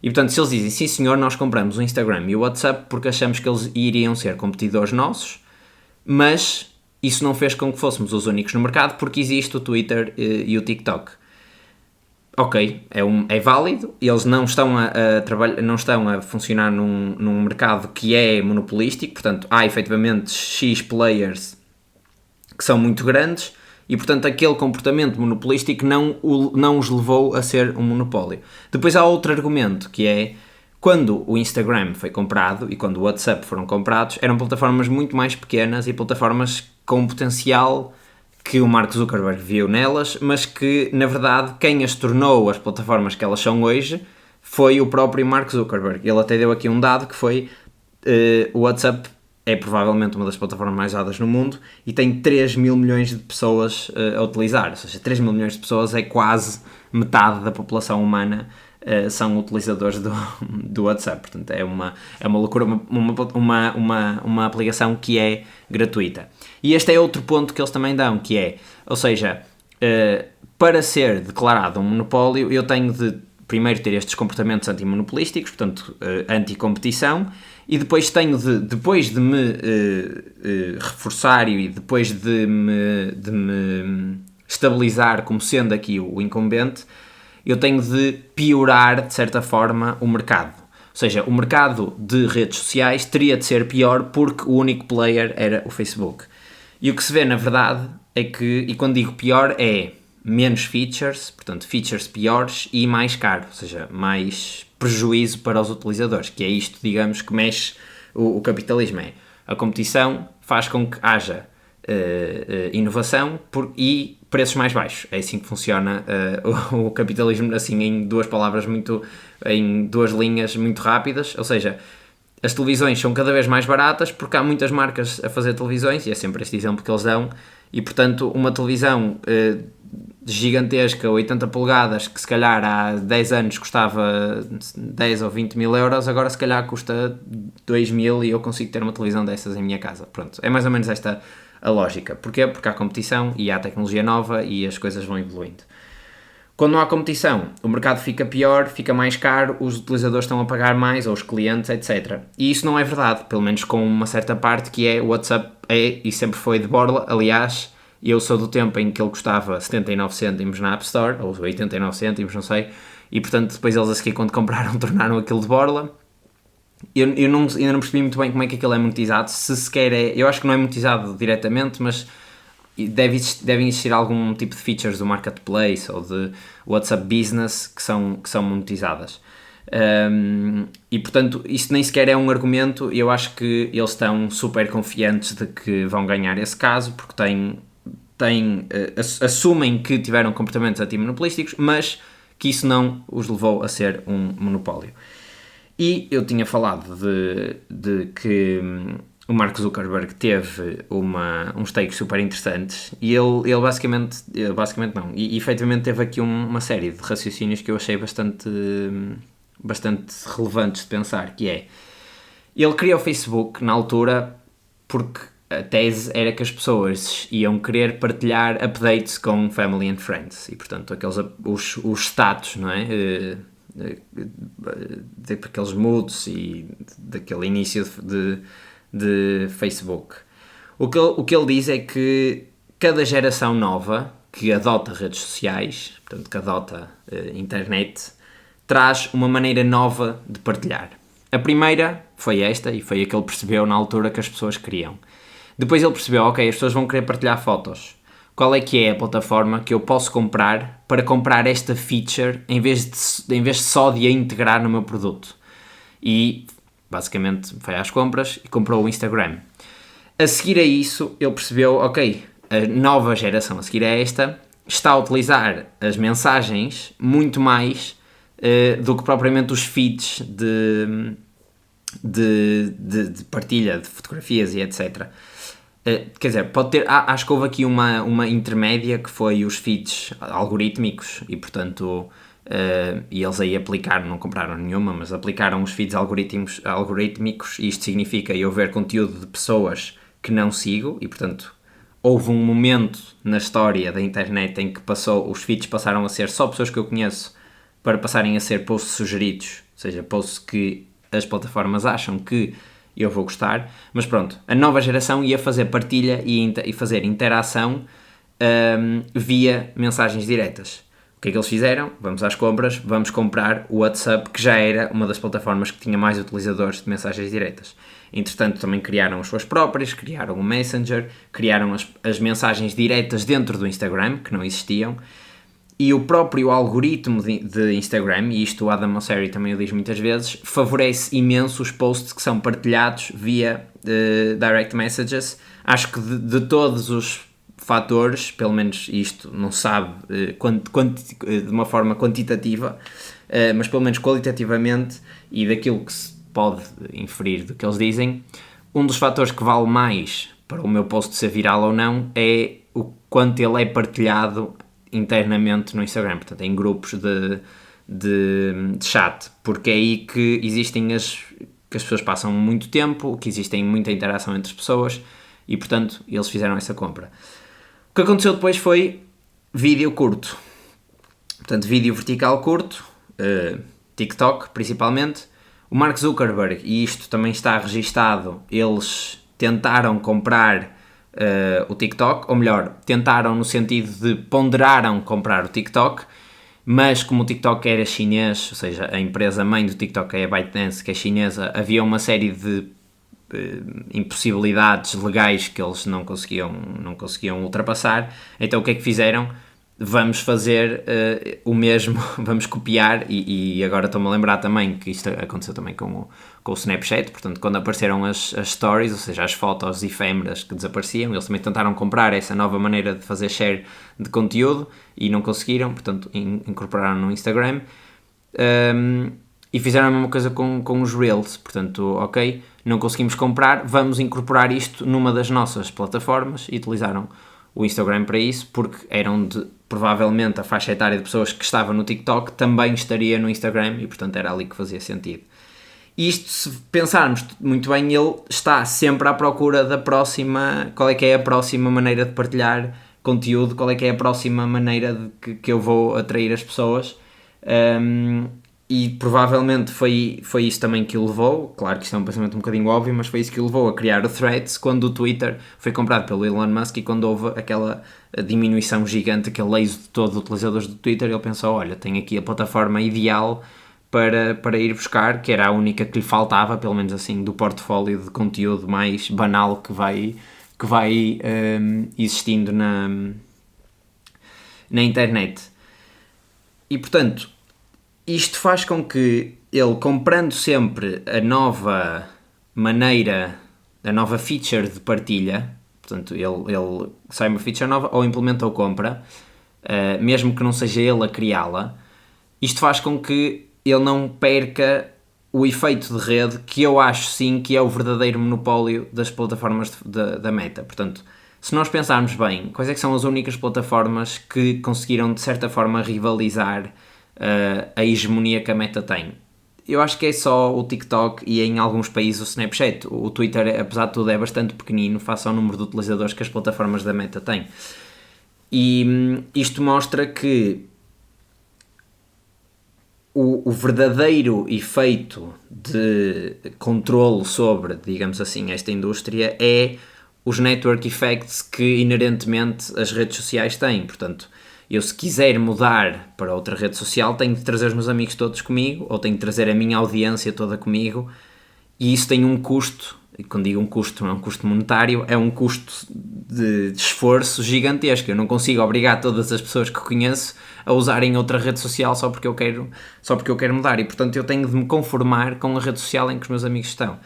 e portanto, se eles dizem sim senhor, nós compramos o Instagram e o WhatsApp porque achamos que eles iriam ser competidores nossos, mas isso não fez com que fôssemos os únicos no mercado, porque existe o Twitter e o TikTok. Ok, é válido, eles não estão a funcionar num mercado que é monopolístico, portanto há efetivamente X players que são muito grandes e portanto aquele comportamento monopolístico não os levou a ser um monopólio. Depois há outro argumento, que é quando o Instagram foi comprado e quando o WhatsApp foram comprados, eram plataformas muito mais pequenas e plataformas com potencial que o Mark Zuckerberg viu nelas, mas que, na verdade, quem as tornou as plataformas que elas são hoje foi o próprio Mark Zuckerberg. Ele até deu aqui um dado que foi o WhatsApp é provavelmente uma das plataformas mais usadas no mundo e tem 3 mil milhões de pessoas a utilizar. Ou seja, 3 mil milhões de pessoas é quase metade da população humana são utilizadores do WhatsApp. Portanto, é uma loucura, uma aplicação que é gratuita. E este é outro ponto que eles também dão, que é, ou seja, para ser declarado um monopólio, eu tenho de primeiro ter estes comportamentos antimonopolísticos, portanto, anticompetição, e depois tenho de, depois de me reforçar e depois de me estabilizar como sendo aqui o incumbente, eu tenho de piorar, de certa forma, o mercado. Ou seja, o mercado de redes sociais teria de ser pior porque o único player era o Facebook. E o que se vê, na verdade, é que, e quando digo pior, é menos features, portanto, features piores e mais caro, ou seja, mais prejuízo para os utilizadores, que é isto, digamos, que mexe o capitalismo. É a competição faz com que haja inovação e preços mais baixos. É assim que funciona o capitalismo, assim, em duas palavras em duas linhas muito rápidas. Ou seja, as televisões são cada vez mais baratas porque há muitas marcas a fazer televisões, e é sempre este exemplo que eles dão, e portanto uma televisão gigantesca, 80 polegadas, que se calhar há 10 anos custava 10 ou 20 mil euros, agora se calhar custa 2 mil e eu consigo ter uma televisão dessas em minha casa. Pronto, é mais ou menos esta a lógica. Porquê? Porque há competição e há tecnologia nova e as coisas vão evoluindo. Quando não há competição, o mercado fica pior, fica mais caro, os utilizadores estão a pagar mais, ou os clientes, etc. E isso não é verdade, pelo menos com uma certa parte, que é o WhatsApp é e sempre foi de borla. Aliás, eu sou do tempo em que ele custava 79 cêntimos na App Store, ou 89 cêntimos, não sei, e portanto depois eles a seguir, quando compraram, tornaram aquilo de borla. Eu ainda não percebi muito bem como é que aquilo é monetizado, se sequer é, eu acho que não é monetizado diretamente, mas devem existir algum tipo de features do Marketplace ou de WhatsApp Business que são monetizadas. E portanto isto nem sequer é um argumento. Eu acho que eles estão super confiantes de que vão ganhar esse caso, porque assumem que tiveram comportamentos antimonopolísticos, mas que isso não os levou a ser um monopólio. E eu tinha falado de que o Mark Zuckerberg teve uns takes super interessantes, e ele basicamente não, e efetivamente teve aqui uma série de raciocínios que eu achei bastante relevantes de pensar, que é, ele criou o Facebook na altura porque a tese era que as pessoas iam querer partilhar updates com family and friends, e portanto os status, não é? Daqueles moods e daquele início de Facebook. O que ele diz é que cada geração nova que adota redes sociais, portanto que adota internet, traz uma maneira nova de partilhar. A primeira foi esta, e foi a que ele percebeu na altura que as pessoas queriam. Depois ele percebeu, ok, as pessoas vão querer partilhar fotos. Qual é que é a plataforma que eu posso comprar para comprar esta feature em vez de só de a integrar no meu produto? E basicamente foi às compras e comprou o Instagram. A seguir a isso, ele percebeu, ok, a nova geração a seguir a esta está a utilizar as mensagens muito mais do que propriamente os feeds de partilha de fotografias e etc. Quer dizer, pode ter, acho que houve aqui uma intermédia que foi os feeds algorítmicos e portanto e eles aí aplicaram, não compraram nenhuma, mas aplicaram os feeds algorítmicos, e isto significa eu ver conteúdo de pessoas que não sigo, e portanto houve um momento na história da internet em que os feeds passaram a ser só pessoas que eu conheço para passarem a ser posts sugeridos, ou seja, posts que as plataformas acham que eu vou gostar. Mas pronto, a nova geração ia fazer partilha e fazer interação via mensagens diretas. O que é que eles fizeram? Vamos às compras, vamos comprar o WhatsApp, que já era uma das plataformas que tinha mais utilizadores de mensagens diretas. Entretanto, também criaram as suas próprias, criaram o Messenger, criaram as mensagens diretas dentro do Instagram, que não existiam, e o próprio algoritmo de Instagram, e isto o Adam Mosseri também o diz muitas vezes, favorece imenso os posts que são partilhados via direct messages. Acho que de todos os fatores, pelo menos isto não se sabe de uma forma quantitativa, mas pelo menos qualitativamente, e daquilo que se pode inferir do que eles dizem, um dos fatores que vale mais para o meu post ser viral ou não é o quanto ele é partilhado internamente no Instagram, portanto em grupos de chat, porque é aí que existem que as pessoas passam muito tempo, que existem muita interação entre as pessoas, e portanto eles fizeram essa compra. O que aconteceu depois foi vídeo curto. Portanto, vídeo vertical curto, TikTok principalmente. O Mark Zuckerberg, e isto também está registado, eles tentaram comprar o TikTok, ou melhor, tentaram no sentido de ponderaram comprar o TikTok, mas como o TikTok era chinês, ou seja, a empresa mãe do TikTok é a ByteDance, que é chinesa, havia uma série de impossibilidades legais que eles não conseguiam ultrapassar. Então o que é que fizeram? Vamos fazer o mesmo, vamos copiar, e agora estou-me a lembrar também que isto aconteceu também com o Snapchat. Portanto, quando apareceram as stories, ou seja, as fotos efêmeras que desapareciam, eles também tentaram comprar essa nova maneira de fazer share de conteúdo e não conseguiram, portanto incorporaram no Instagram, e fizeram a mesma coisa com os Reels. Portanto, ok, não conseguimos comprar, vamos incorporar isto numa das nossas plataformas, e utilizaram o Instagram para isso, porque provavelmente a faixa etária de pessoas que estava no TikTok também estaria no Instagram, e portanto era ali que fazia sentido. E isto, se pensarmos muito bem, ele está sempre à procura da próxima, qual é que é a próxima maneira de partilhar conteúdo, qual é que é a próxima maneira que eu vou atrair as pessoas, e provavelmente foi isso também que o levou, claro que isto é um pensamento um bocadinho óbvio, mas foi isso que o levou a criar o Threads quando o Twitter foi comprado pelo Elon Musk, e quando houve aquela diminuição gigante, aquele êxodo todo de utilizadores do Twitter, ele pensou, olha, tenho aqui a plataforma ideal para ir buscar, que era a única que lhe faltava, pelo menos assim, do portfólio de conteúdo mais banal que vai existindo na internet. E portanto, isto faz com que ele, comprando sempre a nova maneira, a nova feature de partilha, portanto, ele sai uma feature nova, ou implementa ou compra, mesmo que não seja ele a criá-la, isto faz com que ele não perca o efeito de rede, que eu acho sim que é o verdadeiro monopólio das plataformas da Meta. Portanto, se nós pensarmos bem, quais é que são as únicas plataformas que conseguiram de certa forma rivalizar a hegemonia que a Meta tem? Eu acho que é só o TikTok e em alguns países o Snapchat. O Twitter, apesar de tudo, é bastante pequenino face ao número de utilizadores que as plataformas da Meta têm. E isto mostra que o verdadeiro efeito de controle sobre, digamos assim, esta indústria é os network effects que inerentemente as redes sociais têm. Portanto, eu, se quiser mudar para outra rede social, tenho de trazer os meus amigos todos comigo, ou tenho de trazer a minha audiência toda comigo, e isso tem um custo. E quando digo um custo, não é um custo monetário, é um custo de esforço gigantesco. Eu não consigo obrigar todas as pessoas que conheço a usarem outra rede social só porque eu quero mudar, e portanto eu tenho de me conformar com a rede social em que os meus amigos estão.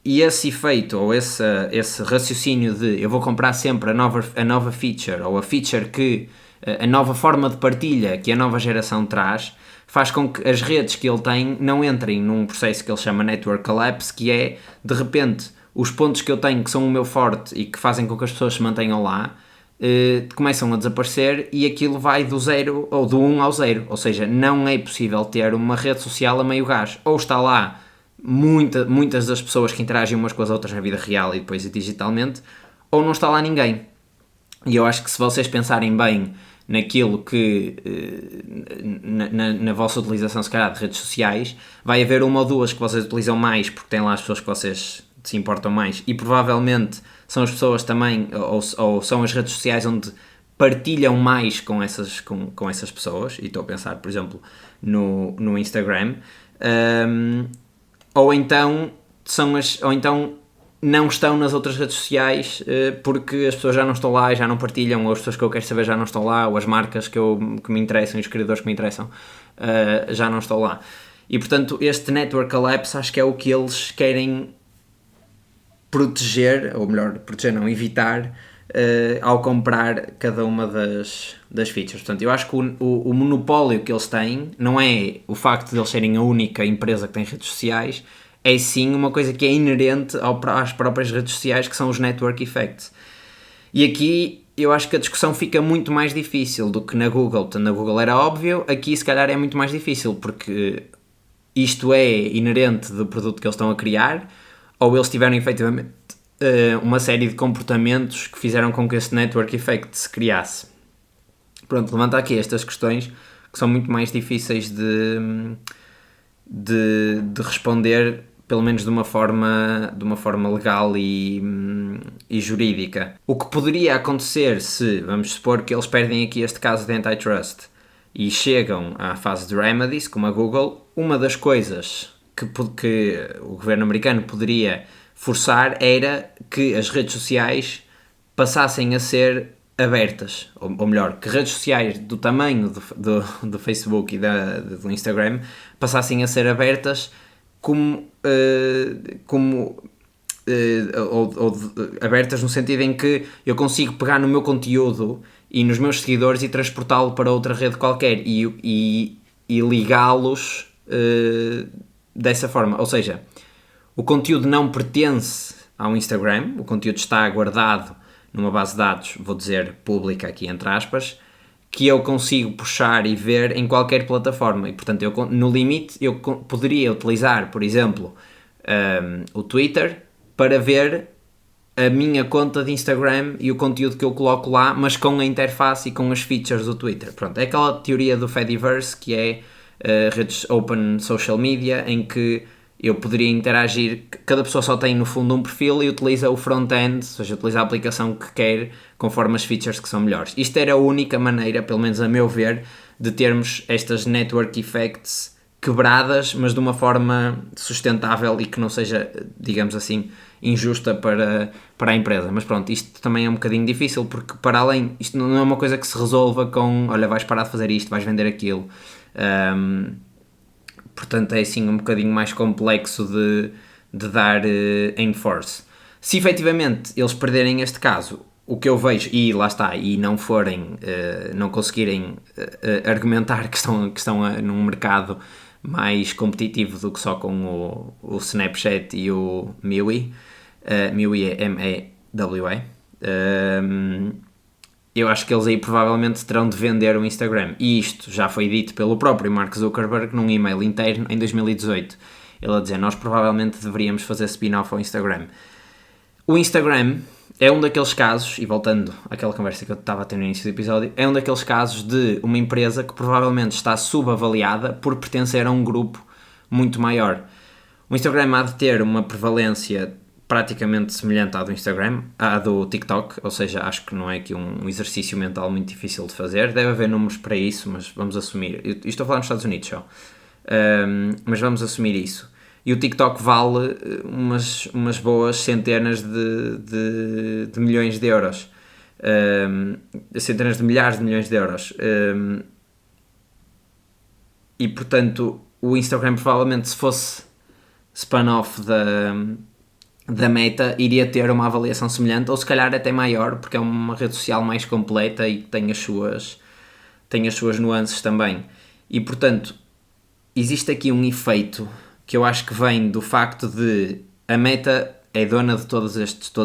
E esse efeito, ou esse raciocínio de eu vou comprar sempre a nova feature, ou a feature que a nova forma de partilha que a nova geração traz, faz com que as redes que ele tem não entrem num processo que ele chama Network Collapse, que é, de repente, os pontos que eu tenho que são o meu forte e que fazem com que as pessoas se mantenham lá, começam a desaparecer, e aquilo vai do 0 ou do 1 ao 0, ou seja, não é possível ter uma rede social a meio gás. Ou está lá muitas das pessoas que interagem umas com as outras na vida real e depois digitalmente, ou não está lá ninguém. E eu acho que, se vocês pensarem bem naquilo que na vossa utilização, se calhar, de redes sociais, vai haver uma ou duas que vocês utilizam mais porque têm lá as pessoas que vocês se importam mais, e provavelmente são as pessoas também, ou são as redes sociais onde partilham mais com essas pessoas, e estou a pensar, por exemplo, no Instagram, ou então não estão nas outras redes sociais porque as pessoas já não estão lá e já não partilham, ou as pessoas que eu quero saber já não estão lá, ou as marcas que me interessam, os criadores que me interessam já não estão lá. E portanto, este Network Collapse acho que é o que eles querem proteger, ou melhor, proteger não, evitar, ao comprar cada uma das features. Portanto, eu acho que o monopólio que eles têm não é o facto de eles serem a única empresa que tem redes sociais, é sim uma coisa que é inerente às próprias redes sociais, que são os network effects. E aqui eu acho que a discussão fica muito mais difícil do que na Google. Portanto, na Google era óbvio, aqui se calhar é muito mais difícil, porque isto é inerente do produto que eles estão a criar, ou eles tiveram efetivamente uma série de comportamentos que fizeram com que esse network effect se criasse. Pronto, levanta aqui estas questões que são muito mais difíceis de responder, pelo menos de uma forma legal e jurídica. O que poderia acontecer se, vamos supor que eles perdem aqui este caso de antitrust e chegam à fase de remedies, como a Google, uma das coisas que o governo americano poderia forçar era que as redes sociais passassem a ser abertas, ou melhor, que redes sociais do tamanho do Facebook e do Instagram passassem a ser abertas abertas no sentido em que eu consigo pegar no meu conteúdo e nos meus seguidores e transportá-lo para outra rede qualquer e ligá-los dessa forma. Ou seja, o conteúdo não pertence ao Instagram, o conteúdo está guardado numa base de dados, vou dizer pública aqui entre aspas, que eu consigo puxar e ver em qualquer plataforma. E portanto, no limite, eu poderia utilizar, por exemplo, o Twitter para ver a minha conta de Instagram e o conteúdo que eu coloco lá, mas com a interface e com as features do Twitter. Pronto, é aquela teoria do Fediverse, que é redes open social media, em que eu poderia interagir, cada pessoa só tem no fundo um perfil e utiliza o front-end, ou seja, utiliza a aplicação que quer conforme as features que são melhores. Isto era a única maneira, pelo menos a meu ver, de termos estas network effects quebradas, mas de uma forma sustentável e que não seja, digamos assim, injusta para a empresa. Mas pronto, isto também é um bocadinho difícil, porque para além, isto não é uma coisa que se resolva com, olha, vais parar de fazer isto, vais vender aquilo. Portanto, é assim um bocadinho mais complexo de dar enforce. Se efetivamente eles perderem este caso, o que eu vejo, e lá está, e não conseguirem argumentar que estão num mercado mais competitivo do que só com o Snapchat e o MeWe, MeWe é M-E-W-E, eu acho que eles aí provavelmente terão de vender o Instagram. E isto já foi dito pelo próprio Mark Zuckerberg num e-mail interno em 2018. Ele a dizer, nós provavelmente deveríamos fazer spin-off ao Instagram. O Instagram é um daqueles casos, e voltando àquela conversa que eu estava a ter no início do episódio, é um daqueles casos de uma empresa que provavelmente está subavaliada por pertencer a um grupo muito maior. O Instagram há de ter uma prevalência praticamente semelhante à do Instagram, à do TikTok, ou seja, acho que não é aqui um exercício mental muito difícil de fazer, deve haver números para isso, mas vamos assumir, eu estou a falar nos Estados Unidos só, mas vamos assumir isso. E o TikTok vale umas boas centenas de milhões de euros, centenas de milhares de milhões de euros, e portanto o Instagram provavelmente, se fosse spin-off da Meta, iria ter uma avaliação semelhante, ou se calhar até maior, porque é uma rede social mais completa e tem as suas nuances também. E portanto, existe aqui um efeito que eu acho que vem do facto de a Meta é dona de todas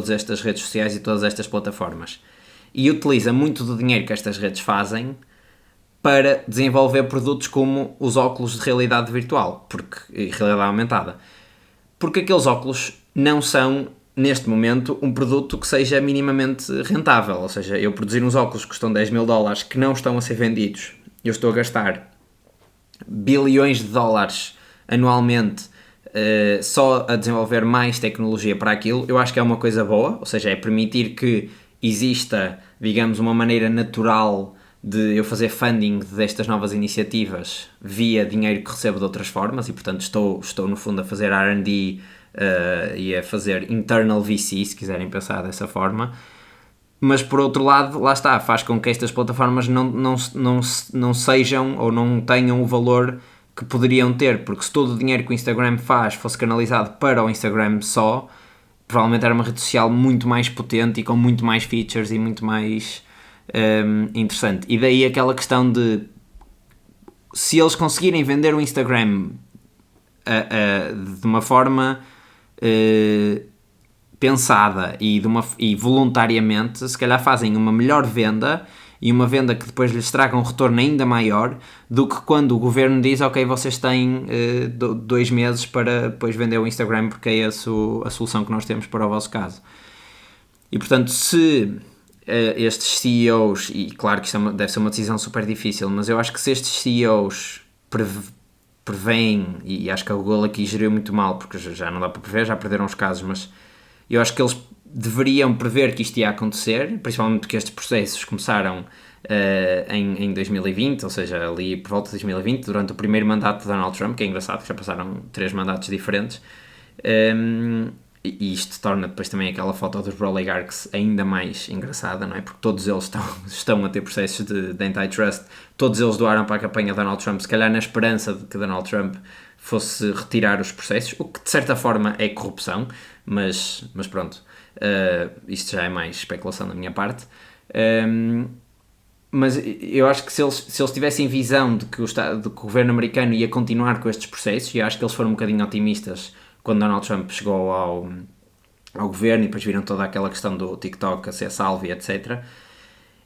estas redes sociais e todas estas plataformas, e utiliza muito do dinheiro que estas redes fazem para desenvolver produtos como os óculos de realidade virtual e realidade aumentada, porque aqueles óculos não são, neste momento, um produto que seja minimamente rentável. Ou seja, eu produzir uns óculos que custam $10.000 que não estão a ser vendidos, eu estou a gastar bilhões de dólares anualmente só a desenvolver mais tecnologia para aquilo. Eu acho que é uma coisa boa, ou seja, é permitir que exista, digamos, uma maneira natural de eu fazer funding destas novas iniciativas via dinheiro que recebo de outras formas, e portanto estou no fundo a fazer R&D e a fazer internal VC, se quiserem pensar dessa forma. Mas por outro lado, lá está, faz com que estas plataformas não sejam ou não tenham o valor que poderiam ter, porque se todo o dinheiro que o Instagram faz fosse canalizado para o Instagram só, provavelmente era uma rede social muito mais potente e com muito mais features e muito mais interessante. E daí aquela questão de, se eles conseguirem vender o Instagram de uma forma pensada e voluntariamente, se calhar fazem uma melhor venda, e uma venda que depois lhes traga um retorno ainda maior do que quando o governo diz, ok, vocês têm 2 meses para depois vender o Instagram, porque é a solução que nós temos para o vosso caso. E portanto, se estes CEOs, e claro que isto deve ser uma decisão super difícil, mas eu acho que se estes CEOs prevêem, e acho que a Google aqui geriu muito mal, porque já não dá para prever, já perderam os casos, mas eu acho que eles deveriam prever que isto ia acontecer, principalmente porque estes processos começaram em 2020, ou seja, ali por volta de 2020, durante o primeiro mandato de Donald Trump, que é engraçado, que já passaram 3 mandatos diferentes. E isto torna depois também aquela foto dos oligarchs ainda mais engraçada, não é? Porque todos eles estão a ter processos de antitrust, todos eles doaram para a campanha de Donald Trump, se calhar na esperança de que Donald Trump fosse retirar os processos, o que de certa forma é corrupção, mas pronto, isto já é mais especulação da minha parte. Mas eu acho que se eles tivessem visão de que o governo americano ia continuar com estes processos, e eu acho que eles foram um bocadinho otimistas quando Donald Trump chegou ao governo e depois viram toda aquela questão do TikTok a ser salvo e etc.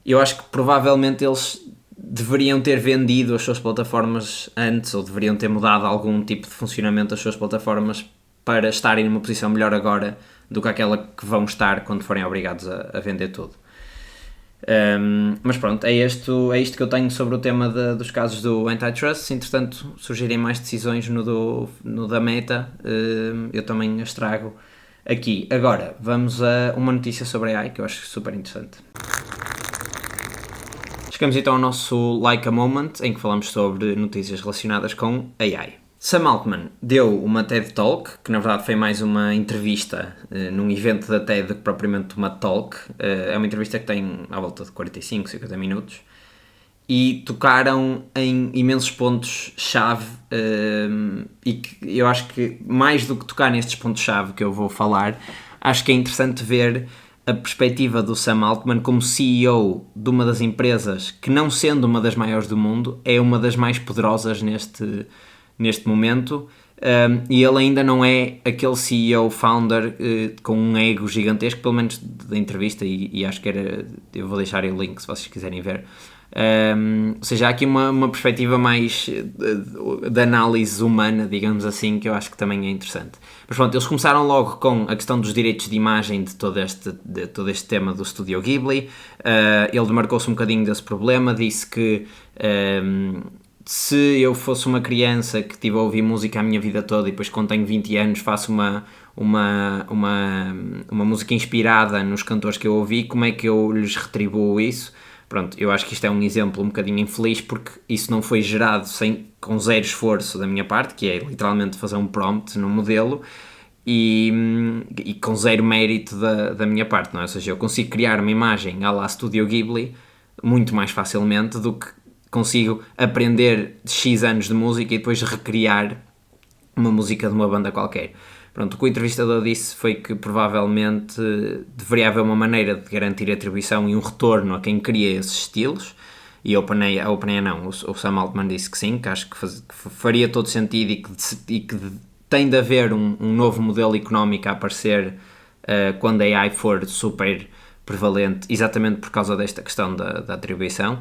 Eu acho que provavelmente eles deveriam ter vendido as suas plataformas antes, ou deveriam ter mudado algum tipo de funcionamento das suas plataformas para estarem numa posição melhor agora do que aquela que vão estar quando forem obrigados a vender tudo. Mas pronto, é isto que eu tenho sobre o tema dos casos do antitrust. Se entretanto surgirem mais decisões no da Meta, eu também as trago aqui. Agora, vamos a uma notícia sobre a AI que eu acho super interessante. Chegamos então ao nosso Like a Moment, em que falamos sobre notícias relacionadas com AI. Sam Altman deu uma TED Talk, que na verdade foi mais uma entrevista num evento da TED que propriamente uma talk. É uma entrevista que tem à volta de 45, 50 minutos. E tocaram em imensos pontos-chave e que eu acho que mais do que tocar nestes pontos-chave que eu vou falar, acho que é interessante ver a perspectiva do Sam Altman como CEO de uma das empresas que, não sendo uma das maiores do mundo, é uma das mais poderosas neste momento, e ele ainda não é aquele CEO founder com um ego gigantesco, pelo menos da entrevista, e acho que era, eu vou deixar o link se vocês quiserem ver. Ou seja, há aqui uma perspectiva mais de análise humana, digamos assim, que eu acho que também é interessante. Mas pronto, eles começaram logo com a questão dos direitos de imagem de todo este tema do Estúdio Ghibli. Ele demarcou-se um bocadinho desse problema, disse que se eu fosse uma criança que tive a ouvir música a minha vida toda e depois quando tenho 20 anos faço uma música inspirada nos cantores que eu ouvi, como é que eu lhes retribuo isso? Pronto, eu acho que isto é um exemplo um bocadinho infeliz porque isso não foi gerado com zero esforço da minha parte, que é literalmente fazer um prompt no modelo e com zero mérito da minha parte, não é? Ou seja, eu consigo criar uma imagem à la Studio Ghibli muito mais facilmente do que consigo aprender X anos de música e depois recriar uma música de uma banda qualquer. Pronto, o que o entrevistador disse foi que provavelmente deveria haver uma maneira de garantir atribuição e um retorno a quem cria esses estilos, e a OpenAI não, o Sam Altman disse que sim, que acho que faria todo sentido e que tem de haver um novo modelo económico a aparecer quando a AI for super prevalente, exatamente por causa desta questão da atribuição,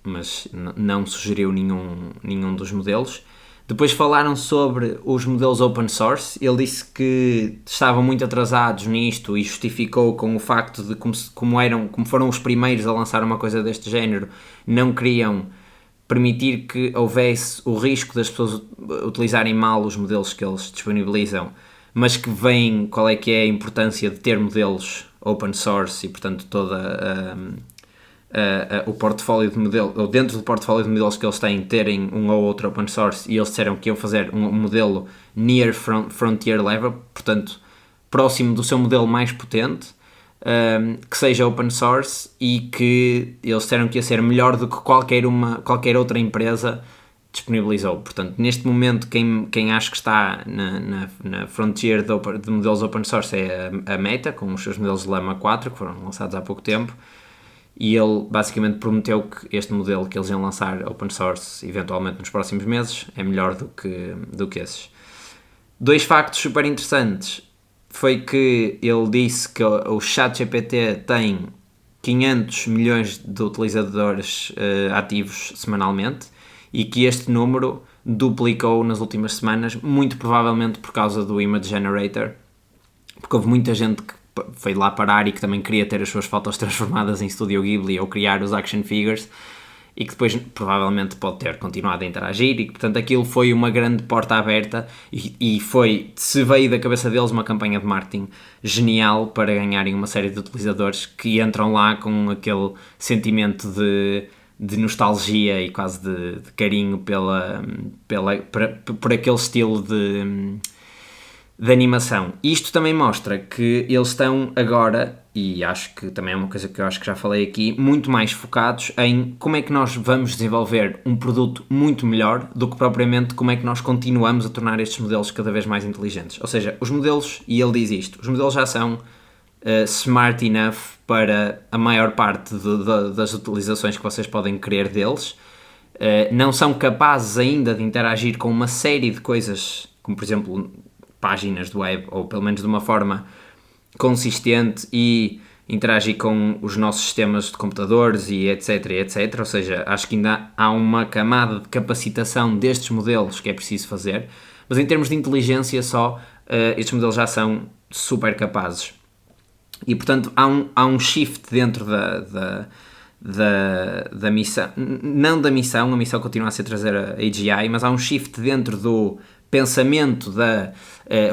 mas não sugeriu nenhum dos modelos. Depois falaram sobre os modelos open source. Ele disse que estavam muito atrasados nisto e justificou com o facto de como foram os primeiros a lançar uma coisa deste género, não queriam permitir que houvesse o risco das pessoas utilizarem mal os modelos que eles disponibilizam, mas que veem qual é que é a importância de ter modelos open source e, portanto, toda o portfólio de modelos, ou dentro do portfólio de modelos que eles têm, terem um ou outro open source, e eles disseram que iam fazer um modelo near frontier level, portanto, próximo do seu modelo mais potente, que seja open source e que eles disseram que ia ser melhor do que qualquer outra empresa disponibilizou. Portanto, neste momento, quem acho que está na frontier de modelos open source é a Meta, com os seus modelos Llama 4, que foram lançados há pouco tempo. E ele basicamente prometeu que este modelo que eles iam lançar open source eventualmente nos próximos meses é melhor do que esses. 2 factos super interessantes foi que ele disse que o ChatGPT tem 500 milhões de utilizadores ativos semanalmente e que este número duplicou nas últimas semanas, muito provavelmente por causa do Image Generator, porque houve muita gente que foi lá parar e que também queria ter as suas fotos transformadas em Studio Ghibli ou criar os action figures, e que depois provavelmente pode ter continuado a interagir, e que portanto aquilo foi uma grande porta aberta e foi, se veio da cabeça deles, uma campanha de marketing genial para ganharem uma série de utilizadores que entram lá com aquele sentimento de nostalgia e quase de carinho por aquele estilo de animação. Isto também mostra que eles estão agora, e acho que também é uma coisa que eu acho que já falei aqui, muito mais focados em como é que nós vamos desenvolver um produto muito melhor do que propriamente como é que nós continuamos a tornar estes modelos cada vez mais inteligentes. Ou seja, os modelos, e ele diz isto, os modelos já são smart enough para a maior parte das utilizações que vocês podem querer deles. Não são capazes ainda de interagir com uma série de coisas, como por exemplo páginas de web, ou pelo menos de uma forma consistente, e interagir com os nossos sistemas de computadores e etc, etc. Ou seja, acho que ainda há uma camada de capacitação destes modelos que é preciso fazer, mas em termos de inteligência só, estes modelos já são super capazes. E portanto há um shift dentro da missão, não da missão, a missão continua a ser trazer a AGI, mas há um shift dentro do pensamento da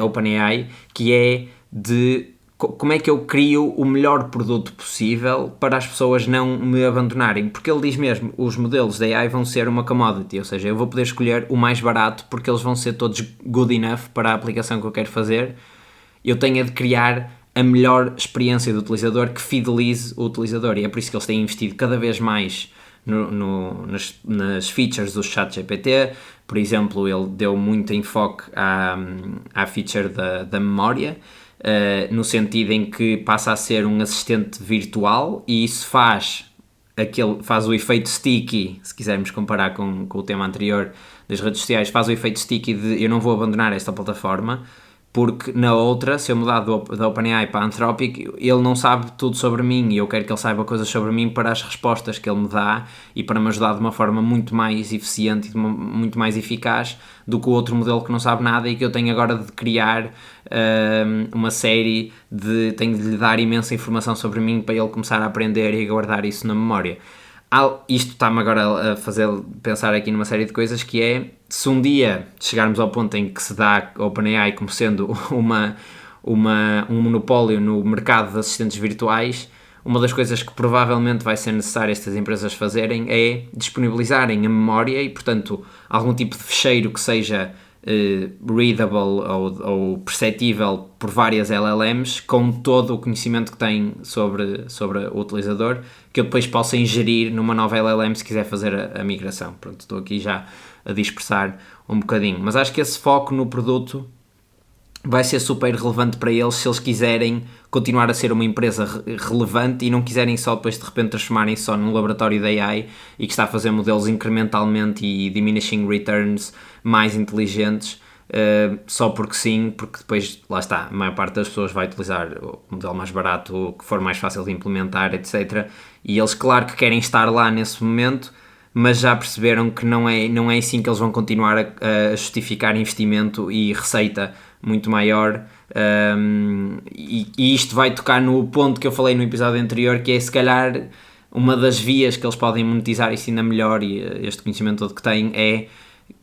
OpenAI, que é de como é que eu crio o melhor produto possível para as pessoas não me abandonarem, porque ele diz mesmo, os modelos da AI vão ser uma commodity, ou seja, eu vou poder escolher o mais barato porque eles vão ser todos good enough para a aplicação que eu quero fazer. Eu tenho de criar a melhor experiência do utilizador que fidelize o utilizador, e é por isso que eles têm investido cada vez mais nas features do ChatGPT. Por exemplo, ele deu muito enfoque à feature da memória, no sentido em que passa a ser um assistente virtual, e isso faz o efeito sticky, se quisermos comparar com o tema anterior das redes sociais, faz o efeito sticky de eu não vou abandonar esta plataforma, porque na outra, se eu mudar da OpenAI para a Anthropic, ele não sabe tudo sobre mim e eu quero que ele saiba coisas sobre mim para as respostas que ele me dá e para me ajudar de uma forma muito mais eficiente e muito mais eficaz do que o outro modelo que não sabe nada e que eu tenho agora de criar uma série tenho de lhe dar imensa informação sobre mim para ele começar a aprender e a guardar isso na memória. Isto está-me agora a fazer pensar aqui numa série de coisas, que é, se um dia chegarmos ao ponto em que se dá a OpenAI como sendo um monopólio no mercado de assistentes virtuais, uma das coisas que provavelmente vai ser necessário estas empresas fazerem é disponibilizarem a memória e, portanto, algum tipo de fecheiro que seja readable ou perceptível por várias LLMs, com todo o conhecimento que tem sobre o utilizador, que eu depois possa ingerir numa nova LLM se quiser fazer a migração. Pronto, estou aqui já a dispersar um bocadinho, mas acho que esse foco no produto vai ser super relevante para eles se eles quiserem continuar a ser uma empresa relevante e não quiserem só depois de repente transformarem-se só num laboratório de AI e que está a fazer modelos incrementalmente e diminishing returns mais inteligentes, só porque sim, porque depois, lá está, a maior parte das pessoas vai utilizar o modelo mais barato, o que for mais fácil de implementar, etc. E eles, claro que querem estar lá nesse momento, mas já perceberam que não é assim que eles vão continuar a justificar investimento e receita muito maior, e isto vai tocar no ponto que eu falei no episódio anterior, que é se calhar uma das vias que eles podem monetizar isso ainda melhor, e este conhecimento todo que têm é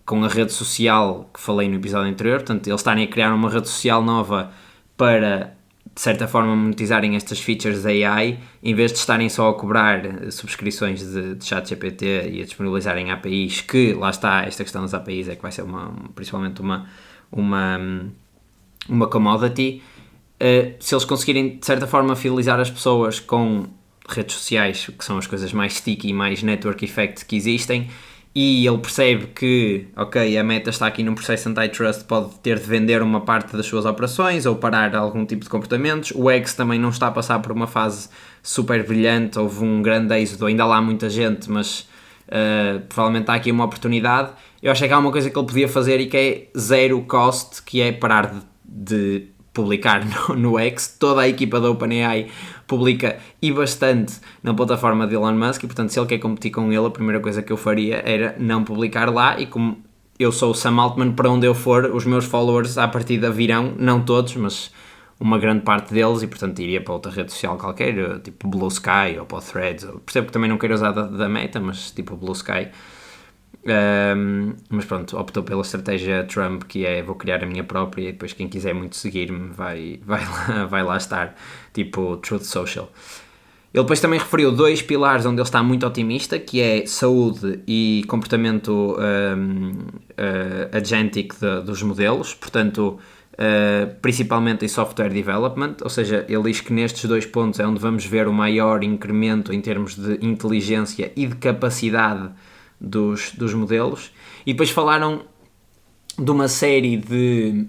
com a rede social que falei no episódio anterior. Portanto, eles estarem a criar uma rede social nova para, de certa forma, monetizarem estas features da AI, em vez de estarem só a cobrar subscrições de ChatGPT e a disponibilizarem APIs, que, lá está, esta questão das APIs é que vai ser principalmente uma commodity. Se eles conseguirem, de certa forma, fidelizar as pessoas com redes sociais, que são as coisas mais sticky e mais network effect que existem, e ele percebe que, ok, a Meta está aqui num processo antitrust, pode ter de vender uma parte das suas operações ou parar algum tipo de comportamentos. O X também não está a passar por uma fase super brilhante, houve um grande êxodo, ainda lá há muita gente, mas provavelmente há aqui uma oportunidade. Eu acho que há uma coisa que ele podia fazer e que é zero cost, que é parar de publicar no X. Toda a equipa da OpenAI publica, e bastante, na plataforma de Elon Musk, e portanto se ele quer competir com ele, a primeira coisa que eu faria era não publicar lá, e como eu sou o Sam Altman, para onde eu for, os meus followers à partida virão, não todos, mas uma grande parte deles e, portanto, iria para outra rede social qualquer, tipo Blue Sky ou para o Threads. Percebo que também não queira usar da Meta, mas tipo Blue Sky. Mas pronto, optou pela estratégia Trump, que é: vou criar a minha própria e depois quem quiser muito seguir-me vai lá estar, tipo Truth Social. Ele depois também referiu 2 pilares onde ele está muito otimista, que é saúde e comportamento agentic dos modelos, portanto, principalmente em software development, ou seja, ele diz que nestes 2 pontos é onde vamos ver o maior incremento em termos de inteligência e de capacidade dos modelos. E depois falaram de uma série de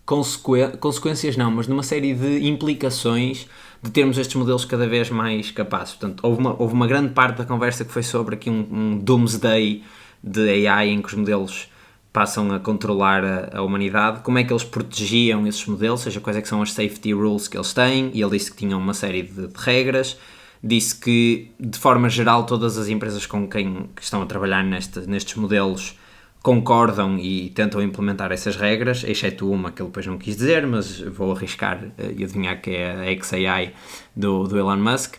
consequências não, mas de uma série de implicações de termos estes modelos cada vez mais capazes. Portanto, houve uma grande parte da conversa que foi sobre aqui um doomsday de AI, em que os modelos passam a controlar a humanidade, como é que eles protegiam esses modelos, ou seja, quais é que são as safety rules que eles têm, e ele disse que tinham uma série de regras. Disse que, de forma geral, todas as empresas com quem estão a trabalhar nestes modelos concordam e tentam implementar essas regras, exceto uma que ele depois não quis dizer, mas vou arriscar e adivinhar que é a XAI do Elon Musk.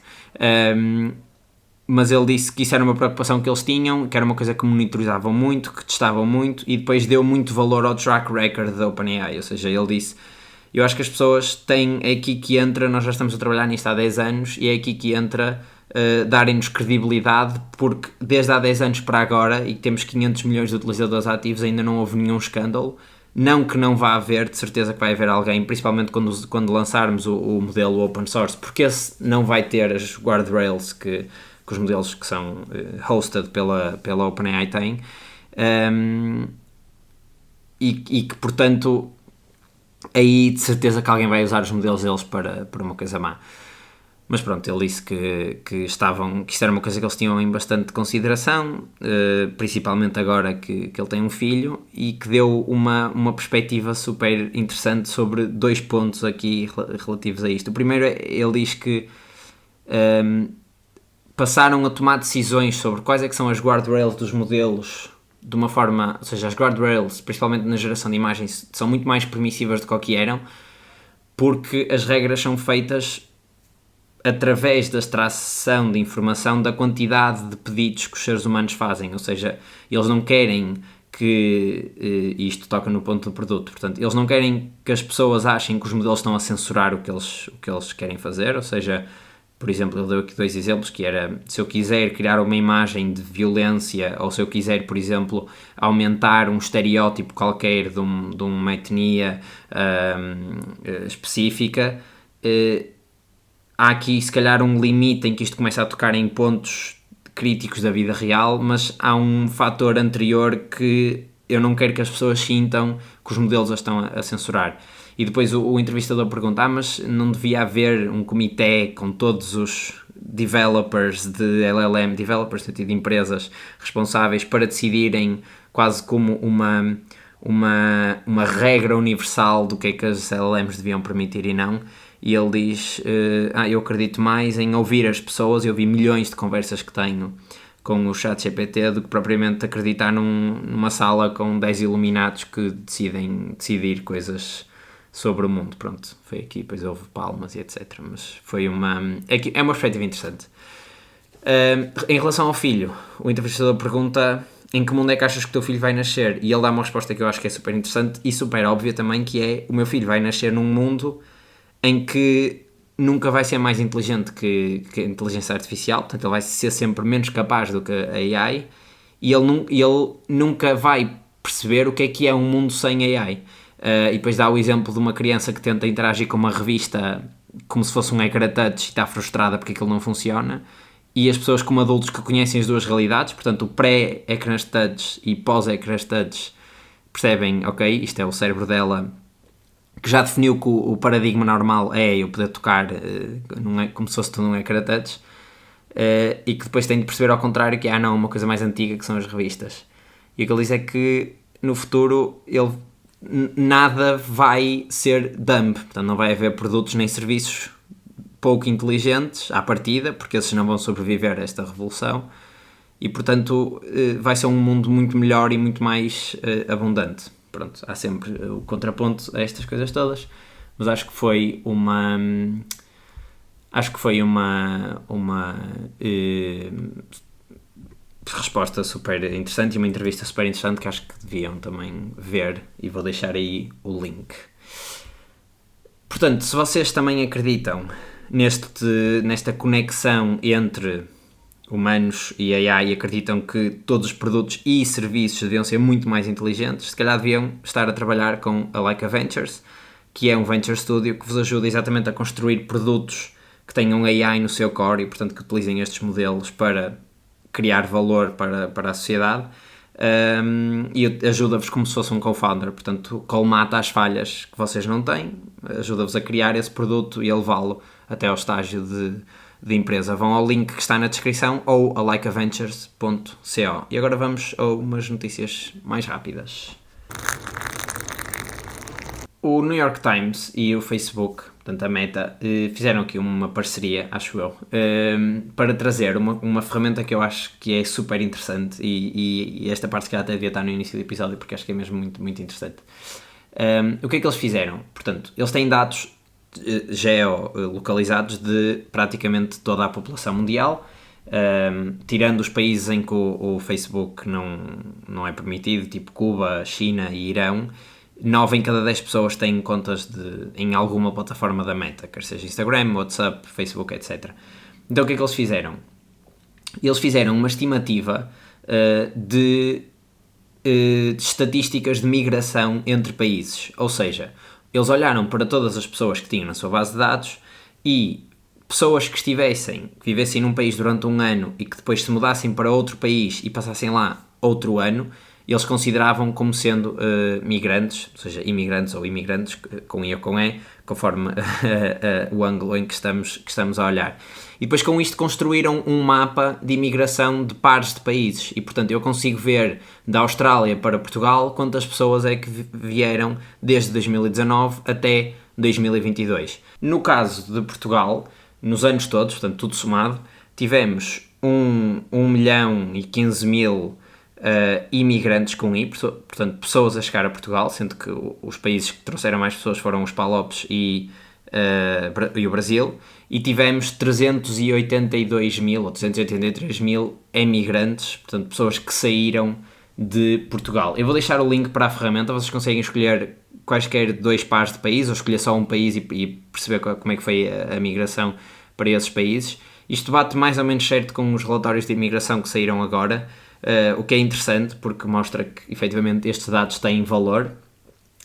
Mas ele disse que isso era uma preocupação que eles tinham, que era uma coisa que monitorizavam muito, que testavam muito, e depois deu muito valor ao track record da OpenAI. Ou seja, ele disse: eu acho que as pessoas têm, é aqui que entra, nós já estamos a trabalhar nisto há 10 anos, e é aqui que entra darem-nos credibilidade, porque desde há 10 anos para agora, e temos 500 milhões de utilizadores ativos, ainda não houve nenhum escândalo. Não que não vá haver, de certeza que vai haver alguém, principalmente quando lançarmos o modelo open source, porque esse não vai ter as guardrails que os modelos que são hosted pela OpenAI têm, e que, portanto, aí de certeza que alguém vai usar os modelos deles para uma coisa má. Mas pronto, ele disse que isto era uma coisa que eles tinham em bastante consideração, principalmente agora que ele tem um filho, e que deu uma perspectiva super interessante sobre 2 pontos aqui relativos a isto. O primeiro, ele diz que passaram a tomar decisões sobre quais é que são as guardrails dos modelos de uma forma, ou seja, as guardrails, principalmente na geração de imagens, são muito mais permissivas do que o que eram, porque as regras são feitas através da extração de informação da quantidade de pedidos que os seres humanos fazem, ou seja, eles não querem que, isto toca no ponto do produto, portanto, eles não querem que as pessoas achem que os modelos estão a censurar o que eles querem fazer, ou seja, por exemplo, ele deu aqui 2 exemplos, que era: se eu quiser criar uma imagem de violência, ou se eu quiser, por exemplo, aumentar um estereótipo qualquer de uma etnia específica, há aqui se calhar um limite em que isto começa a tocar em pontos críticos da vida real, mas há um fator anterior que eu não quero que as pessoas sintam que os modelos as estão a censurar. E depois o entrevistador pergunta: mas não devia haver um comitê com todos os developers de LLM, developers no sentido de empresas responsáveis, para decidirem quase como uma regra universal do que é que as LLMs deviam permitir e não? E ele diz: eu acredito mais em ouvir as pessoas, e ouvi milhões de conversas que tenho com o ChatGPT, do que propriamente acreditar numa sala com 10 iluminados que decidem decidir coisas sobre o mundo. Pronto, foi aqui, depois houve palmas e etc. Mas foi uma perspectiva interessante. Em relação ao filho, o entrevistador pergunta: em que mundo é que achas que o teu filho vai nascer? E ele dá uma resposta que eu acho que é super interessante e super óbvia também, que é: o meu filho vai nascer num mundo em que nunca vai ser mais inteligente que a inteligência artificial, portanto ele vai ser sempre menos capaz do que a AI, e ele nunca vai perceber o que é um mundo sem AI. E depois dá o exemplo de uma criança que tenta interagir com uma revista como se fosse um ecrã touch e está frustrada porque aquilo não funciona, e as pessoas como adultos que conhecem as duas realidades, portanto o pré-ecrãs touch e pós-ecrãs touch, percebem: ok, isto é o cérebro dela que já definiu que o paradigma normal é eu poder tocar como se fosse tudo um ecrã touch, e que depois tem de perceber ao contrário que não, uma coisa mais antiga que são as revistas. E o que ele diz é que no futuro nada vai ser dumb, portanto não vai haver produtos nem serviços pouco inteligentes à partida, porque esses não vão sobreviver a esta revolução, e portanto vai ser um mundo muito melhor e muito mais abundante. Pronto, há sempre o contraponto a estas coisas todas, mas acho que foi uma resposta super interessante e uma entrevista super interessante que acho que deviam também ver, e vou deixar aí o link. Portanto, se vocês também acreditam nesta conexão entre humanos e AI, e acreditam que todos os produtos e serviços deviam ser muito mais inteligentes, se calhar deviam estar a trabalhar com a Laika Ventures, que é um venture studio que vos ajuda exatamente a construir produtos que tenham AI no seu core e, portanto, que utilizem estes modelos para criar valor para a sociedade, e ajuda-vos como se fosse um co-founder, portanto colmata as falhas que vocês não têm, ajuda-vos a criar esse produto e a levá-lo até ao estágio de empresa. Vão ao link que está na descrição ou a likeaventures.co. E agora vamos a umas notícias mais rápidas. O New York Times e o Facebook, portanto a Meta, fizeram aqui uma parceria, acho eu, para trazer uma ferramenta que eu acho que é super interessante, e esta parte que já até devia estar no início do episódio porque acho que é mesmo muito, muito interessante. O que é que eles fizeram? Portanto, eles têm dados geolocalizados de praticamente toda a população mundial, tirando os países em que o Facebook não é permitido, tipo Cuba, China e Irão. 9 em cada 10 pessoas têm contas em alguma plataforma da Meta, quer seja Instagram, WhatsApp, Facebook, etc. Então o que é que eles fizeram? Eles fizeram uma estimativa de estatísticas de migração entre países, ou seja, eles olharam para todas as pessoas que tinham na sua base de dados e pessoas que vivessem num país durante um ano e que depois se mudassem para outro país e passassem lá outro ano, eles consideravam como sendo migrantes, ou seja, imigrantes ou imigrantes, com I ou com E, conforme o ângulo em que estamos a olhar. E depois com isto construíram um mapa de imigração de pares de países, e portanto eu consigo ver da Austrália para Portugal quantas pessoas é que vieram desde 2019 até 2022. No caso de Portugal, nos anos todos, portanto tudo somado, tivemos 1.015.000 imigrantes com I, portanto pessoas a chegar a Portugal, sendo que os países que trouxeram mais pessoas foram os PALOPs e o Brasil, e tivemos 382.000 ou 383.000 emigrantes, portanto pessoas que saíram de Portugal. Eu vou deixar o link para a ferramenta, vocês conseguem escolher quaisquer 2 pares de países, ou escolher só um país e perceber como é que foi a migração para esses países. Isto bate mais ou menos certo com os relatórios de imigração que saíram agora, o que é interessante porque mostra que efetivamente estes dados têm valor.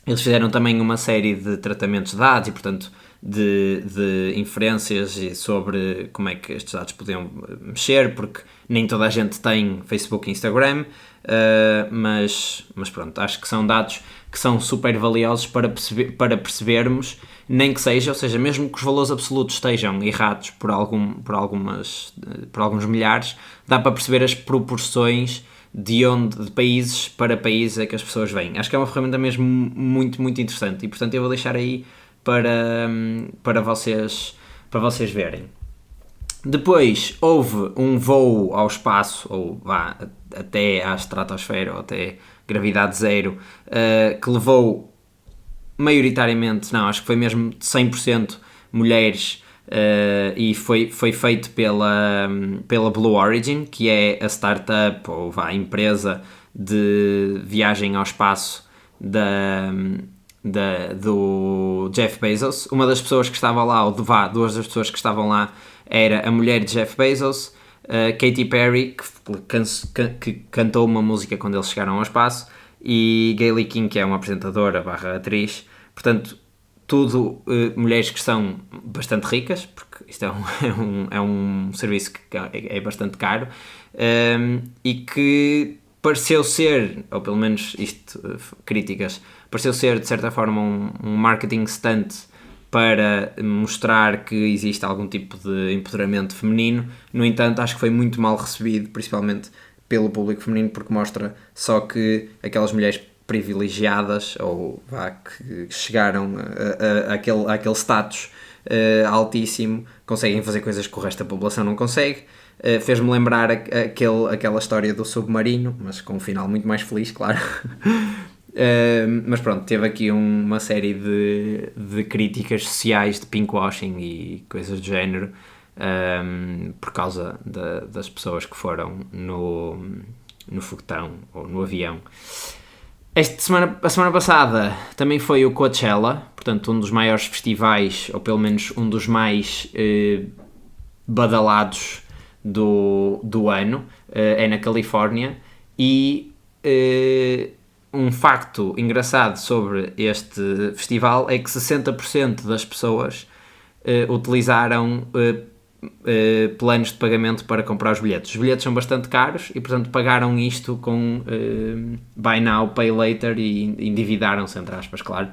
Eles fizeram também uma série de tratamentos de dados e, portanto, de inferências sobre como é que estes dados podiam mexer, porque nem toda a gente tem Facebook e Instagram, mas pronto, acho que são dados que são super valiosos para percebermos, nem que seja, ou seja, mesmo que os valores absolutos estejam errados por alguns milhares, dá para perceber as proporções de países para países é que as pessoas vêm. Acho que é uma ferramenta mesmo muito, muito interessante, e portanto eu vou deixar aí para vocês verem. Depois houve um voo ao espaço, ou até à estratosfera, ou até gravidade zero, que levou maioritariamente, acho que foi mesmo 100% mulheres, e foi feito pela Blue Origin, que é a startup ou a empresa de viagem ao espaço do Jeff Bezos. Uma das pessoas que estava lá, duas das pessoas que estavam lá, era a mulher de Jeff Bezos, Katy Perry, que cantou uma música quando eles chegaram ao espaço, e Gayle King, que é uma apresentadora / atriz. Portanto, tudo mulheres que são bastante ricas, porque isto é um serviço que é bastante caro, e que pareceu ser, ou pelo menos críticas, pareceu ser de certa forma um marketing stunt para mostrar que existe algum tipo de empoderamento feminino. No entanto, acho que foi muito mal recebido, principalmente pelo público feminino, porque mostra só que aquelas mulheres privilegiadas, ou que chegaram àquele status altíssimo, conseguem fazer coisas que o resto da população não consegue. Fez-me lembrar aquela história do submarino, mas com um final muito mais feliz, claro. Mas pronto, teve aqui uma série de críticas sociais de pinkwashing e coisas do género, por causa das pessoas que foram no foguetão ou no avião. A semana passada também foi o Coachella, portanto um dos maiores festivais, ou pelo menos um dos mais badalados do ano, é na Califórnia, e um facto engraçado sobre este festival é que 60% das pessoas utilizaram planos de pagamento para comprar os bilhetes. Os bilhetes são bastante caros e, portanto, pagaram isto com buy now, pay later e endividaram-se, entre aspas, claro,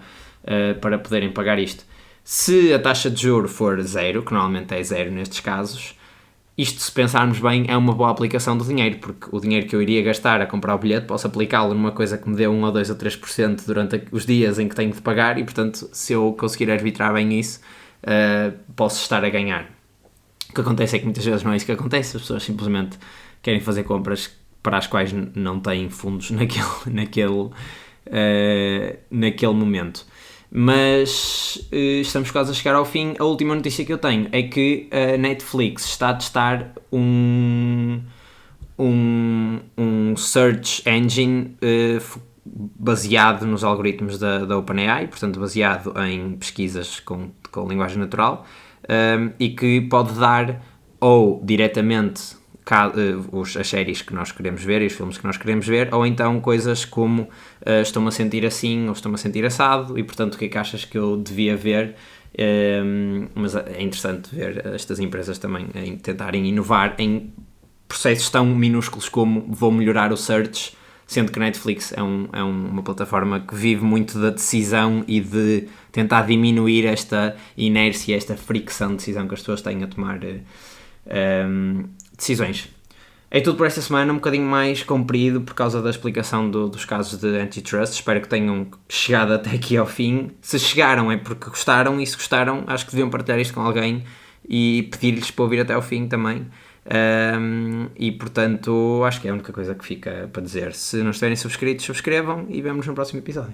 para poderem pagar isto. Se a taxa de juro for zero, que normalmente é zero nestes casos, isto, se pensarmos bem, é uma boa aplicação do dinheiro, porque o dinheiro que eu iria gastar a comprar o bilhete posso aplicá-lo numa coisa que me dê 1 ou 2 ou 3% durante os dias em que tenho de pagar e, portanto, se eu conseguir arbitrar bem isso, posso estar a ganhar. O que acontece é que muitas vezes não é isso que acontece, as pessoas simplesmente querem fazer compras para as quais não têm fundos naquele momento. Mas estamos quase a chegar ao fim. A última notícia que eu tenho é que a Netflix está a testar um search engine baseado nos algoritmos da OpenAI, portanto baseado em pesquisas com linguagem natural, e que pode dar ou diretamente as séries que nós queremos ver e os filmes que nós queremos ver, ou então coisas como estou-me a sentir assim ou estou-me a sentir assado e, portanto, o que é que achas que eu devia ver? Mas é interessante ver estas empresas também em tentarem inovar em processos tão minúsculos como vou melhorar o search, sendo que a Netflix é uma plataforma que vive muito da decisão e de tentar diminuir esta inércia, esta fricção de decisão que as pessoas têm a tomar decisões. É tudo por esta semana, um bocadinho mais comprido por causa da explicação dos casos de antitrust. Espero que tenham chegado até aqui ao fim. Se chegaram é porque gostaram, e se gostaram acho que deviam partilhar isto com alguém e pedir-lhes para ouvir até ao fim também. E portanto acho que é a única coisa que fica para dizer. Se não estiverem subscritos, subscrevam e vemo-nos no próximo episódio.